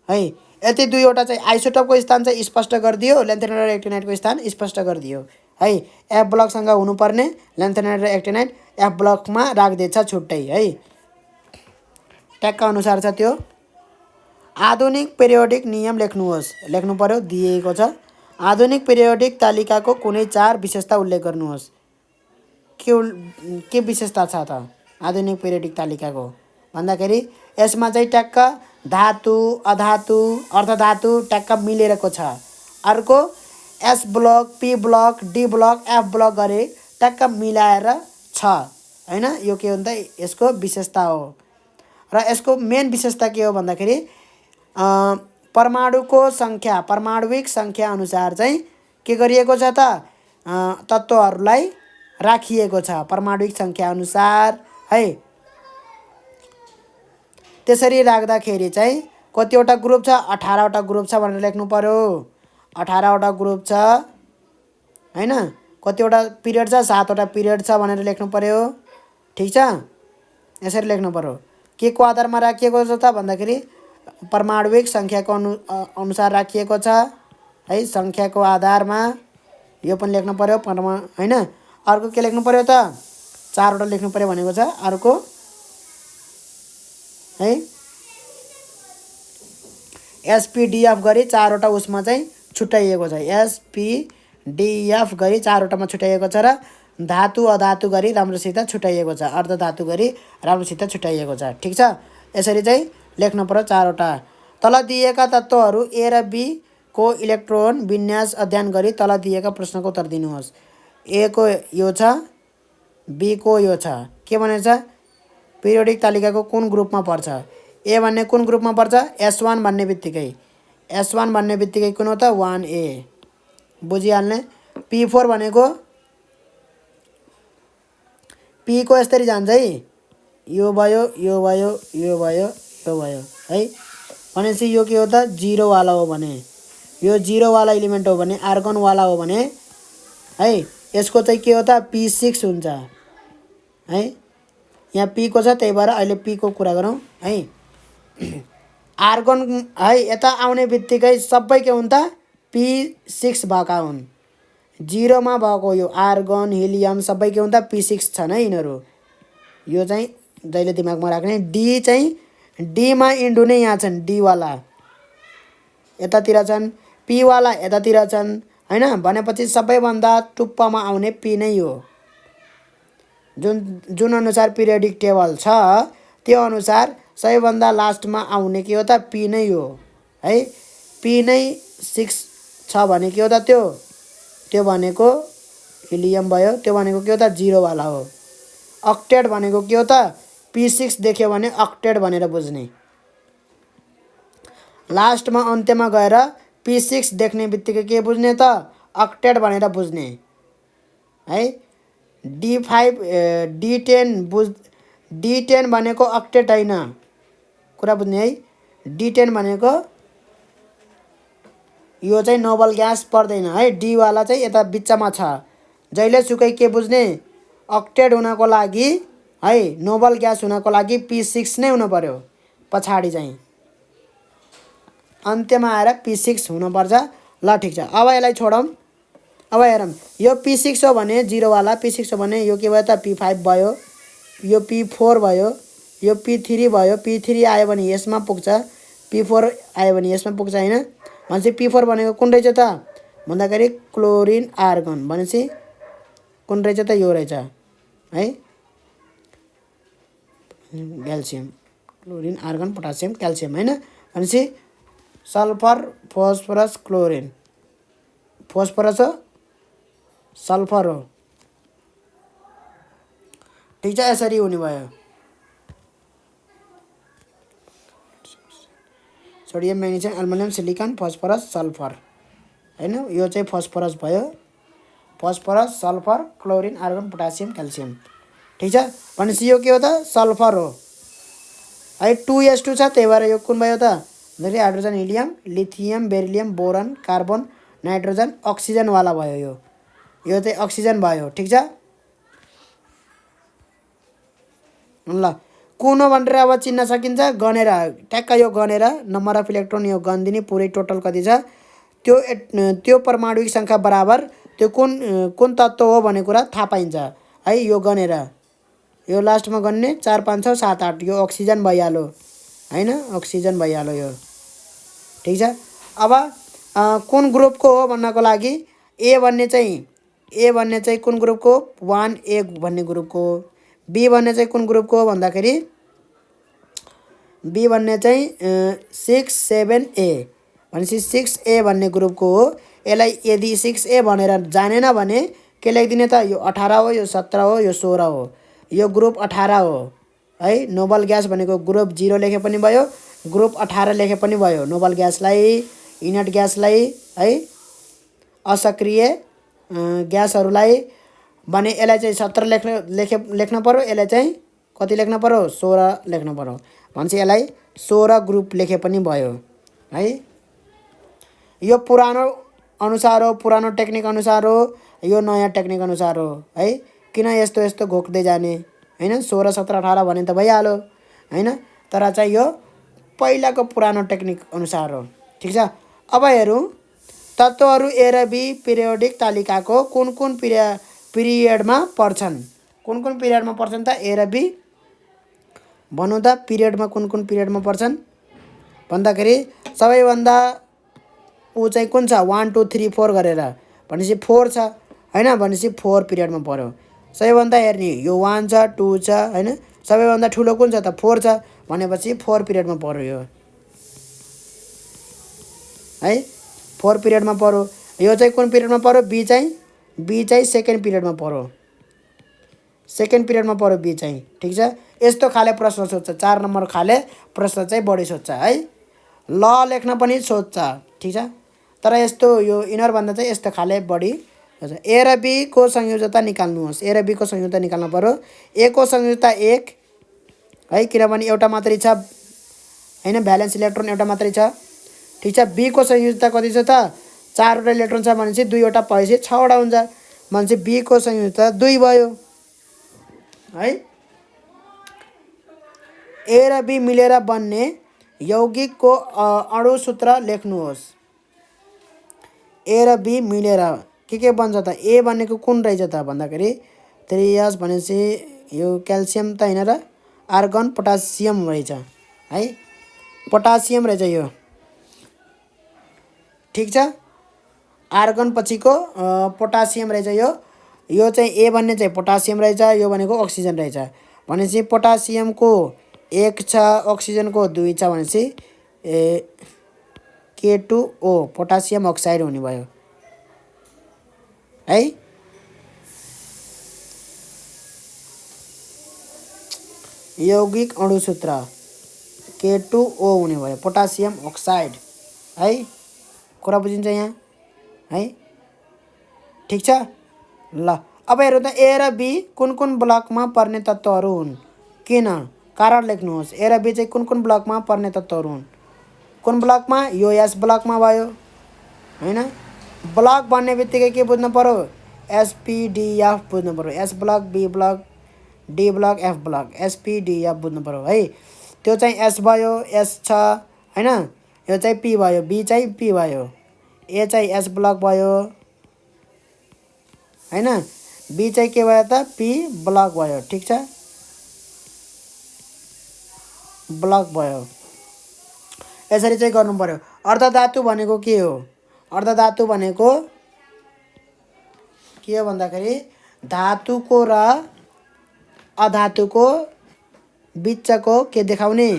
है। यति दुईवटा चाहिँ आइसोटोपको स्थान चाहिँ स्पष्ट गरिदियो, ल्यान्थेनाइड र एक्टिनाइडको स्थान स्पष्ट गरिदियो है। एफ ब्लकसँग हुनुपर्ने ल्यान्थेनाइड र एक्टिनाइड एफ ब्लकमा राख्दैछ छुट्टै है। ट्याक्क अनुसार छ त्यो। आधुनिक पेरियोडिक नियम लेख्नुहोस्। लेख्नु पर्यो, दिएको छ। आधुनिक पेरियोडिक तालिकाको कुनै 4 विशेषता उल्लेख गर्नुहोस्। के विशेषता छ त आधुनिक पेरियोडिक तालिकाको भन्दाखेरि यसमा चाहिँ ट्याक्क धातु, अधातु, अर्धधातु ट्याक्क मिलेको छ। अर्को S block, P block, D block, F block गरे ट्याक्क मिलाएर छ हैन। यो के हो त यसको विशेषता हो। र यसको मेन विशेषता के हो भन्दाखेरि परमाणुविक सङ्ख्या अनुसार चाहिँ के गरिएको छ त तत्त्वहरूलाई राखिएको छ परमाणुविक सङ्ख्या अनुसार है। त्यसरी राख्दाखेरि चाहिँ कतिवटा ग्रुप छ? 18वटा ग्रुप छ भनेर लेख्नु पर्यो। 18वटा ग्रुप छ हैन। कतिवटा पिरियड छ? 7वटा पिरियड छ भनेर लेख्नु पर्यो। ठिक छ। यसरी लेख्नु पर्यो। के को आधारमा राखिएको छ त भन्दाखेरि परमाणुविक सङ्ख्याको अनुसार राखिएको छ है। सङ्ख्याको आधारमा यो पनि लेख्नु पर्यो हैन। अर्को के लेख्नु पर्यो त 4वटा लेख्नु पर्यो भनेको छ। अर्को है एसपीडीएफ गरी 4वटा उसमा चाहिँ छुट्याइएको छ। एसपीडीएफ गरी 4वटामा छुट्याइएको छ र धातु अधातु गरी राम्रोसित छुट्याइएको छ। अर्धधातु गरी राम्रोसित छुट्याइएको छ। ठिक छ। यसरी चाहिँ लेख्नु पर्यो 4वटा। तल दिएका तत्त्वहरू ए र बी को इलेक्ट्रोन विन्यास अध्ययन गरी तल दिएका प्रश्नको उत्तर दिनुहोस्। ए को यो छ, बी को यो छ। के भनेको छ? पिरियोडिक तालिकाको कुन ग्रुपमा पर्छ? ए भन्ने कुन ग्रुपमा पर्छ? S1 भन्ने बित्तिकै कुन हो त 1A बुझिहाल्ने। P4 भनेको P को यसरी जान्छ है। यो भयो, यो भयो, यो भयो, यो भयो है। भनेपछि यो के हो त 0 वाला हो भने, यो 0 वाला एलिमेन्ट हो भने, आर्गन वाला हो भने है यसको चाहिँ के हो त P6 हुन्छ है। यहाँ P को छ, त्यही भएर अहिले P को कुरा गरौँ है। आर्गन है यता आउने बित्तिकै सबै के हुन् त P6 भएका हुन्। 0 मा भएको यो आर्गन, हिलियम सबै के हुन् त P6 छन् है यिनीहरू। यो चाहिँ जहिले दिमागमा राख्ने। डी चाहिँ डी मा इन्डु नै यहाँ छन्। डी वाला यतातिर छन्, पी वाला यतातिर छन् हैन भनेपछि सबैभन्दा टुप्पामा आउने पी नै हो। जुन अनुसार पिरियोडिक टेबल छ त्यो अनुसार सबैभन्दा लास्टमा आउने के हो त पी नै हो है। पी नै 6 छ भने के हो त त्यो भनेको हिलियम भयो। त्यो भनेको के हो त 0 वाला हो। अक्टेट भनेको के हो त P6 देख्यो भने अक्टेट भनेर बुझ्ने। लास्टमा अन्त्यमा गएर P6 देख्ने बित्तिकै के बुझ्ने त अक्टेट भनेर बुझ्ने है। D5 D10 भनेको अक्टेट हैन, कुरा बुझ्ने है। D10 भनेको यो चाहिँ नोबल ग्यास पर्दैन है। डी वाला चाहिँ यता बिचमा छ। जहिले सुकै के बुझ्ने अक्टेट हुनको लागि है नोबल ग्यास हुनको लागि P6 नै हुनु पर्यो। पछाडी चाहिँ अन्त्यमा आएर P6 हुनुपर्छ। ल ठीक छ, अब यसलाई छोडौँ। अब हेरौँ यो P6 हो भने 0 वाला, P6 हो भने यो के भयो त P5 भयो, यो P4 भयो, यो P3 भयो। P3 आयो भने यसमा पुग्छ, P4 आयो भने यसमा पुग्छ हैन। भनेपछि P4 भनेको कुन रहेछ त भन्दाखेरि क्लोरिन आर्गन। भनेपछि कुन रहेछ त यो रहेछ है calcium. Chlorine argon potassium calcium हैन। भनेपछि सल्फर फोस्फरस क्लोरिन, फोस्फरस हो सल्फर हो। ठीक छ, यसरी हुने भयो। Sodium magnesium aluminium silicon phosphorus sulphur हैन। यो चाहिँ फस्फरस भयो। Phosphorus sulphur chlorine argon potassium calcium. ठीक छ, भनेपछि यो के हो त सल्फर हो है। 2s2 छ, त्यही भएर यो कुन भयो त भन्दाखेरि hydrogen helium lithium beryllium boron carbon nitrogen oxygen वाला भयो। यो चाहिँ अक्सिजन भयो। ठीक छ, ल कुन हो भनेर अब चिन्न सकिन्छ। गनेर ट्याक्क यो गनेर नम्बर अफ इलेक्ट्रोन यो गनिदिने पुरै टोटल कति छ त्यो परमाणुविक सङ्ख्या बराबर त्यो कुन तत्त्व हो भन्ने कुरा थाहा पाइन्छ है। यो गनेर यो लास्टमा गन्ने 4 5 6 7 8 यो अक्सिजन भइहाल्यो हैन, अक्सिजन भइहाल्यो यो। ठीक छ, अब कुन ग्रुपको हो भन्नको लागि ए भन्ने चाहिँ कुन ग्रुपको 1A भन्ने ग्रुपको हो। बी भन्ने चाहिँ कुन ग्रुपको हो भन्दाखेरि बी भन्ने चाहिँ 6-7A भनेपछि 6A भन्ने ग्रुपको हो। यसलाई यदि 6A भनेर जानेन भने के लेखिदिने त यो 18 हो, यो 17 हो, यो 16 हो। यो ग्रुप 18 हो है। नोबल ग्यास भनेको ग्रुप 0 लेखे पनि भयो, ग्रुप 18 लेखे पनि भयो। नोबल ग्यासलाई इनर्ट ग्यासलाई है असक्रिय ग्यासहरूलाई भने यसलाई चाहिँ 17 लेख्न पर्यो। यसलाई चाहिँ कति लेख्न पर्यो 16 लेख्न पर्यो। भनेपछि यसलाई 16 ग्रुप लेखे पनि भयो है। यो पुरानो अनुसार हो, पुरानो टेक्निक अनुसार हो, यो नयाँ टेक्निक अनुसार हो है। किन यस्तो घोक्दै जाने हैन। 16 17 18 भने त भइहाल्यो हैन, तर चाहिँ यो पहिलाको पुरानो टेक्निक अनुसार हो। ठीक छ, अब हेरौँ तत्त्वहरू ए र बी पिरियोडिक तालिकाको कुन कुन पिरियडमा पर्छन्। कुन कुन पिरियडमा पर्छन् त ए र बी भनौँ त। पिरियडमा कुन पिरियडमा पर्छन् भन्दाखेरि सबैभन्दा ऊ चाहिँ कुन छ 1 2 3 4 गरेर भनेपछि 4 छ हैन। भनेपछि 4 पिरियडमा पर्यो। सबैभन्दा हेर्ने यो 1 छ 2 छ हैन। सबैभन्दा ठुलो कुन छ त 4 छ भनेपछि 4 पिरियडमा पर्यो यो है। 4 पिरियडमा पर्यो। यो चाहिँ कुन पिरियडमा पर्यो बी चाहिँ सेकेन्ड पिरियडमा पर्यो। सेकेन्ड पिरियडमा पर्यो बी चाहिँ। ठीक छ, यस्तो खाले प्रश्न सोध्छ। 4 नम्बर खाले प्रश्न चाहिँ बढी सोध्छ है। ल लेख्न पनि सोध्छ। ठीक छ, तर यस्तो यो इनर भन्दा चाहिँ यस्तो खाले बढी सोध्छ। ए र बी को संयोजकता निकाल्नुहोस्। ए र बी को संयोजकता निकाल्नु पर्यो। ए को संयोजकता 1 है, किनभने एउटा मात्रै छ हैन, भ्यालेन्स इलेक्ट्रोन एउटा मात्रै छ। ठीक छ, बी को संयोजकता कति छ त 4वटा इलेक्ट्रोन छ भनेपछि 2वटा भएपछि 6वटा हुन्छ। भनेपछि बी को संयोजकता 2 भयो है। ए र बी मिलेर बन्ने यौगिकको अणुसूत्र लेख्नुहोस्। ए र बी मिलेर के बन्छ त। ए भनेको कुन रहेछ त भन्दाखेरि 3s भनेपछि यो क्याल्सियम त हैन र आर्गन पोटासियम रहेछ है। पोटासियम रहेछ यो। ठीक छ, आर्गन पछिको पोटासियम रहेछ यो चाहिँ ए भन्ने चाहिँ पोटासियम रहेछ, यो भनेको अक्सिजन रहेछ। भनेपछि पोटासियमको 1 छ, अक्सिजनको 2 छ भनेपछि K2O पोटासियम अक्साइड हुने भयो है। यौगिक अणुसूत्र K2O हुने भयो पोटासियम अक्साइड है। कुरा बुझिन्छ यहाँ है, ठीक छ। ल अब हेरौँ त ए र बी कुन कुन ब्लकमा पर्ने तत्त्वहरू हुन्, किन, कारण लेख्नुहोस्। ए र बी चाहिँ कुन कुन ब्लकमा पर्ने तत्त्वहरू हुन्, कुन ब्लकमा, यो एस ब्लकमा भयो हैन। ब्लक भन्ने बित्तिकै के बुझ्नु पर्यो, एसपीडीएफ बुझ्नु पर्यो। S block, B block, D block, F block, SPDF बुझ्नु पर्यो है। त्यो चाहिँ एस भयो, एस छ हैन। यो चाहिँ पी भयो, बी चाहिँ पी भयो, ए चाहिँ एस ब्लक भयो हैन, बी चाहिँ के भयो त, पी ब्लक भयो, ठीक छ, ब्लक भयो। यसरी चाहिँ गर्नु पर्यो। अर्धधातु भनेको के हो, अर्धधातु भनेको के हो भन्दाखेरि धातुको र अधातुको बिचको के देखाउने,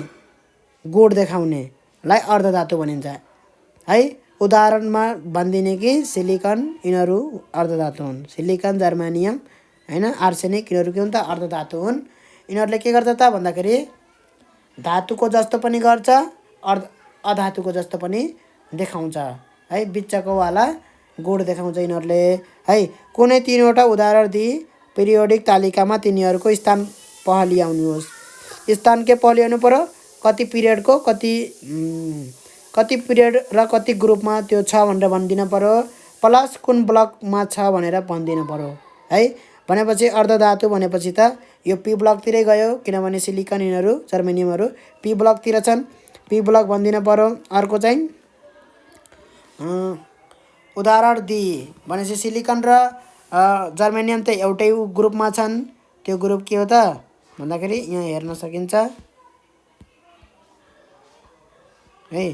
गुण देखाउनेलाई अर्धधातु भनिन्छ है। उदाहरणमा भनिदिने कि सिलिकन यिनीहरू अर्धधातु हुन्। सिलिकन, जर्मेनियम हैन, आर्सेनिक यिनीहरू के हुन् त, अर्धधातु हुन्। यिनीहरूले के गर्छ त भन्दाखेरि धातुको जस्तो पनि गर्छ, अधातुको जस्तो पनि देखाउँछ है, बिचको वाला गुण देखाउँछ यिनीहरूले है। कुनै 3वटा उदाहरण दिई पिरियोडिक तालिकामा तिनीहरूको स्थान पहल्याउनुहोस्। स्थान के पहल्याउनु पर्यो, कति पिरियडको कति पिरियड र कति ग्रुपमा त्यो छ भनेर भनिदिनु पर्यो, प्लस कुन ब्लकमा छ भनेर भनिदिनु पर्यो है। भनेपछि अर्धधातु भनेपछि त यो पी ब्लकतिरै गयो, किनभने सिलिकन यिनीहरू जर्मेनियमहरू पी ब्लकतिर छन्, पी ब्लक भनिदिनु पर्यो। अर्को चाहिँ उदाहरण दिए भनेपछि सिलिकन र जर्मेनियम त एउटै ग्रुपमा छन्, त्यो ग्रुप के हो त भन्दाखेरि यहाँ हेर्न सकिन्छ है।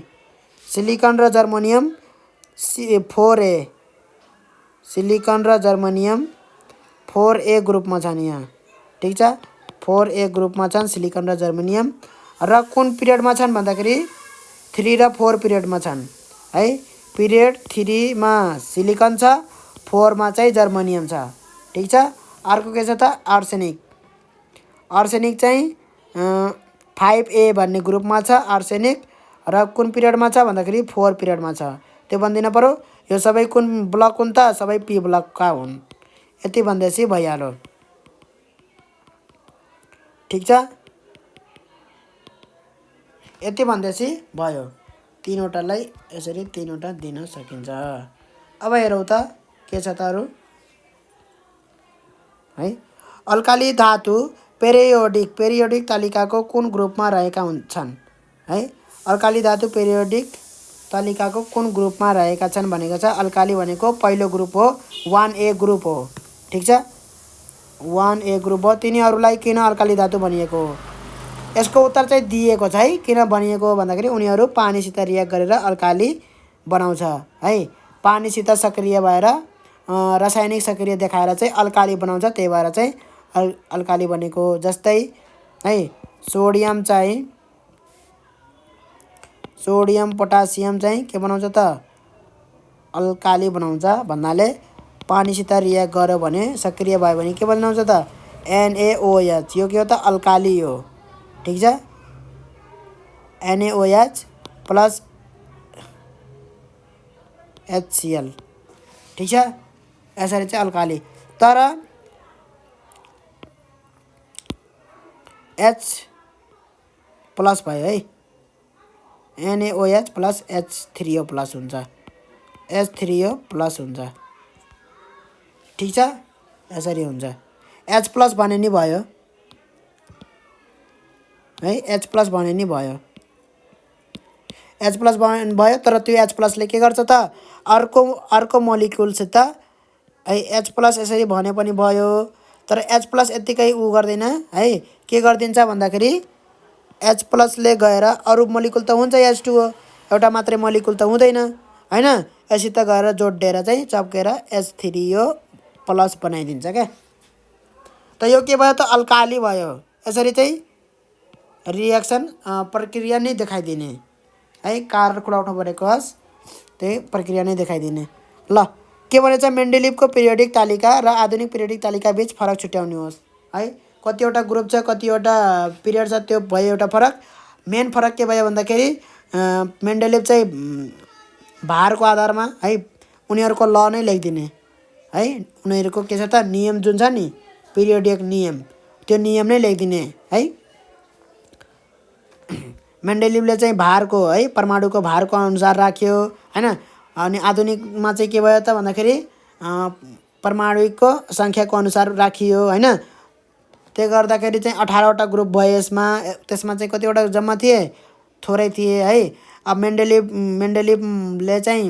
सिलिकन र जर्मेनियम 4A, सिलिकन र जर्मेनियम 4A ग्रुपमा छन् यहाँ, ठीक छ, 4A ग्रुपमा छन् सिलिकन र जर्मेनियम। र कुन पिरियडमा छन् भन्दाखेरि 3 र 4 पिरियडमा छन् है। पिरियड 3 मा सिलिकन छ, 4 मा चाहिँ जर्मेनियम छ, ठीक छ। अर्को के छ त आर्सेनिक, आर्सेनिक चाहिँ 5A भन्ने ग्रुपमा छ आर्सेनिक, र कुन पिरियडमा छ भन्दाखेरि 4 पिरियडमा छ, त्यो भनिदिनु पर्यो। यो सबै कुन ब्लक हुन् त, सबै पी ब्लकका हुन्, यति भन्दैछ भइहाल्यो, ठीक छ, यति भन्दैछ भयो। 3वटालाई यसरी 3वटा दिन सकिन्छ। अब हेरौँ त के छ त अरू है। अल्काली धातु पेरियोडिक तालिकाको कुन ग्रुपमा रहेका हुन्छन् है। अल्काली धातु पेरियोडिक तालिकाको कुन ग्रुपमा रहेका छन् भनेको छ। अल्काली भनेको पहिलो ग्रुप हो, 1A ग्रुप हो, ठीक छ, 1A ग्रुप हो। तिनीहरूलाई किन अल्काली धातु भनिएको हो, यसको उत्तर चाहिँ दिएको छ है। किन भनिएको हो भन्दाखेरि उनीहरू पानीसित रियाक्ट गरेर अल्काली बनाउँछ है। पानीसित सक्रिय भएर रासायनिक सक्रिय देखाएर चाहिँ अल्काली बनाउँछ, त्यही भएर चाहिँ अल्काली बनेको। जस्तै है सोडियम पोटासियम चाहिँ के बनाउँछ त, अल्काली बनाउँछ भन्नाले पानीसित रियाक्ट गर्यो भने सक्रिय भयो भने के बनाउँछ त, NaOH, यो के हो त अल्काली हो, ठीक छ, NaOH प्लस HCl, ठीक छ, यसरी चाहिँ अल्काली। तर H प्लस भयो है, NaOH प्लस H3O प्लस हुन्छ, H3O प्लस हुन्छ, ठीक छ, यसरी हुन्छ। H प्लस भने नि भयो है, H प्लस भने नि भयो, H प्लस भयो। तर त्यो H प्लसले के गर्छ त, अर्को मोलिक्युलसित है H प्लस यसरी भने पनि भयो, तर H प्लस यत्तिकै उ गर्दैन है, के गरिदिन्छ भन्दाखेरि H प्लसले गएर अरू मोलिक्युल त हुन्छ H2O, एउटा मात्रै मोलिक्युल त हुँदैन हैन। यससित गएर जोडेर चाहिँ चप्केर H3 यो प्लस बनाइदिन्छ क्या। त यो के भयो त अल्काली भयो। यसरी चाहिँ रिएक्सन प्रक्रिया नै देखाइदिने है, कारण खुलाउनु परेको होस् त्यही प्रक्रिया नै देखाइदिने। ल के भनेछ मेन्डेलिभको पिरियोडिक तालिका र आधुनिक पिरियोडिक तालिका बीच फरक छुट्याउनुहोस् है। कतिवटा ग्रुप छ कतिवटा पिरियड छ त्यो भयो एउटा फरक। मेन फरक के भयो भन्दाखेरि मेन्डेलिभ चाहिँ भारको आधारमा है उनीहरूको ल नै लेखिदिने है। उनीहरूको के छ त नियम जुन छ नि पिरियोडिक नियम त्यो नियम नै लेखिदिने है। मेन्डेलिभले चाहिँ भारको है परमाणुको भारको अनुसार राख्यो हैन। अनि आधुनिकमा चाहिँ के भयो त भन्दाखेरि परमाणुको सङ्ख्याको अनुसार राखियो हैन। त्यसले गर्दाखेरि चाहिँ 18वटा ग्रुप भयो यसमा। त्यसमा चाहिँ कतिवटा जम्मा थिए थोरै थिए है। अब मेन्डेलिभले चाहिँ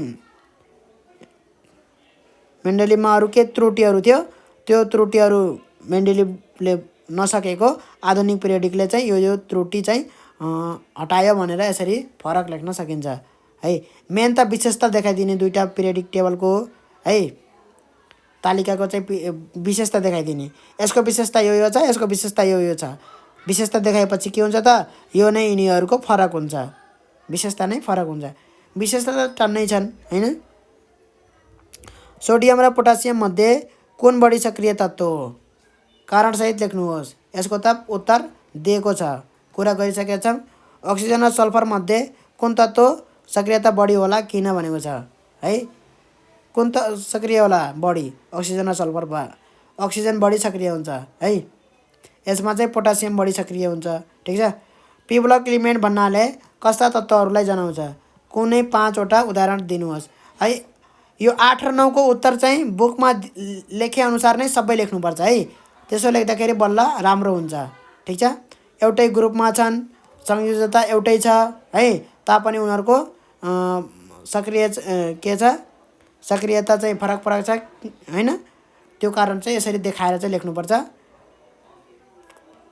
मेन्डेलिभमा अरू के त्रुटिहरू थियो त्यो त्रुटिहरू मेन्डेलिभले नसकेको आधुनिक पिरियोडिकले चाहिँ यो त्रुटि चाहिँ हटायो भनेर यसरी फरक लेख्न सकिन्छ है। मेन त विशेषता देखाइदिने दुईटा पिरियोडिक टेबलको है तालिकाको चाहिँ विशेषता देखाइदिने। यसको विशेषता यो छ यसको विशेषता यो छ। विशेषता देखाएपछि के हुन्छ त यो नै यिनीहरूको फरक हुन्छ। विशेषता नै फरक हुन्छ। विशेषता त टन्नै छन् हैन। सोडियम र पोटासियम मध्ये कुन बढी सक्रिय तत्त्व हो कारणसहित लेख्नुहोस्। यसको त उत्तर दिएको छ कुरा गरिसकेका छौँ। अक्सिजन र सल्फर मध्ये कुन तत्त्व सक्रियता बढी होला किन भनेको छ है। कुन त सक्रिय होला बढी अक्सिजन र सल्फर अक्सिजन बढी सक्रिय हुन्छ है। यसमा चाहिँ पोटासियम बढी सक्रिय हुन्छ ठिक छ। पी ब्लक एलिमेन्ट भन्नाले कस्ता तत्त्वहरूलाई जनाउँछ कुनै 5वटा उदाहरण दिनुहोस् है। यो 8 र 9 को उत्तर चाहिँ बुकमा लेखे अनुसार नै सबै लेख्नुपर्छ है। त्यसो लेख्दाखेरि बल्ल राम्रो हुन्छ ठिक छ। एउटै ग्रुपमा छन् संयोजकता एउटै छ है तापनि उनीहरूको सक्रिय के छ सक्रियता चाहिँ फरक फरक छ हैन। त्यो कारण चाहिँ यसरी देखाएर चाहिँ लेख्नुपर्छ।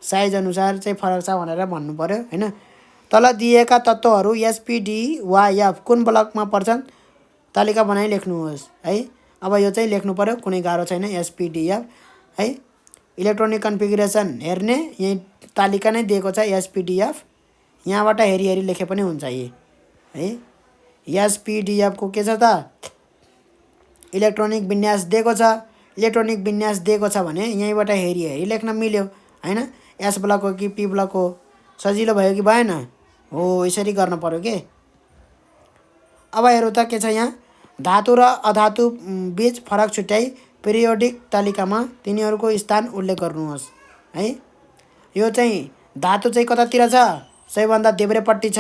साइज अनुसार चाहिँ फरक छ भनेर भन्नु पर्यो हैन। तल दिएका तत्त्वहरू एसपीडी वा एफ कुन ब्लकमा पर्छन् तालिका बनाई लेख्नुहोस् है। अब यो चाहिँ लेख्नु पर्यो कुनै गाह्रो छैन एसपीडी एफ है। इलेक्ट्रोनिक कन्फिगरेसन हेर्ने यही तालिका नै दिएको छ एसपीडी एफ। यहाँबाट हेरी हेरी लेखे पनि हुन्छ यी है। एसपीडी एफ को के छ त इलेक्ट्रोनिक विन्यास दिएको छ। इलेक्ट्रोनिक विन्यास दिएको छ भने यहीँबाट हेरी हेरी लेख्न मिल्यो हैन। एस ब्लक हो कि पी ब्लक हो सजिलो भयो कि भएन हो यसरी गर्न पर्यो के। अब हेरौँ त के छ यहाँ धातु र अधातु बीच फरक छुट्याई पिरियोडिक तालिकामा तिनीहरूको स्थान उल्लेख गर्नुहोस् है। यो चाहिँ धातु चाहिँ कतातिर छ सबैभन्दा देब्रेपट्टि छ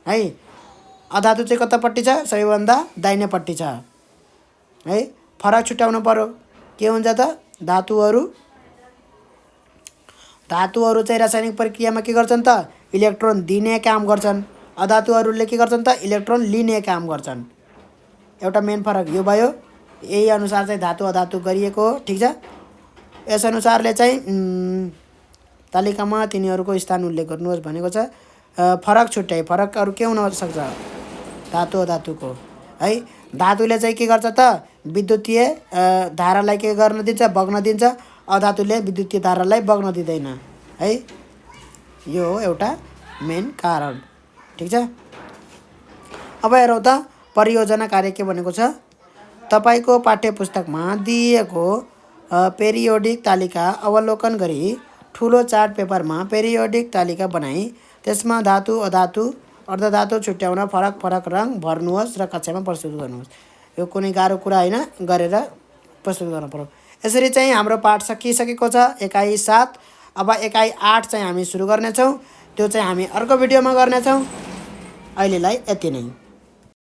है। अधातु चाहिँ कतापट्टि छ सबैभन्दा दाहिनेपट्टि छ है। फरक छुट्याउनु पर्यो के हुन्छ त धातुहरू चाहिँ रासायनिक प्रक्रियामा के गर्छन् त इलेक्ट्रोन दिने काम गर्छन्। अधातुहरूले के गर्छन् त इलेक्ट्रोन लिने काम गर्छन्। एउटा मेन फरक यो भयो। यही अनुसार चाहिँ धातु अधातु गरिएको हो ठिक छ। यस अनुसारले चाहिँ तालिकामा तिनीहरूको स्थान उल्लेख गर्नुहोस् भनेको छ। फरक छुट्याइ फरक अरू के हुन सक्छ धातु अधातुको है। धातुले चाहिँ के गर्छ त विद्युतीय धारालाई के गर्न दिन्छ बग्न दिन्छ। अधातुले विद्युतीय धारालाई बग्न दिँदैन है। यो हो एउटा मेन कारण ठिक छ। अब हेरौँ त परियोजना कार्य के भनेको छ। तपाईको पाठ्यपुस्तकमा दिएको पेरियोडिक तालिका अवलोकन गरी ठुलो चार्ट पेपरमा पेरियोडिक तालिका बनाई त्यसमा धातु अधातु अर्धधातु छुट्याउन फरक फरक रङ भर्नुहोस् र कक्षामा प्रस्तुत गर्नुहोस्। यो कुनै गाह्रो कुरा हैन गरेर प्रस्तुत गर्न पर्यो। यसरी चाहिँ हाम्रो पाठ सकिसकेको छ एकाइ 7। अब एकाइ 8 चाहिँ हामी सुरु गर्नेछौँ। त्यो चाहिँ हामी अर्को भिडियोमा गर्नेछौँ। अहिलेलाई यति नै।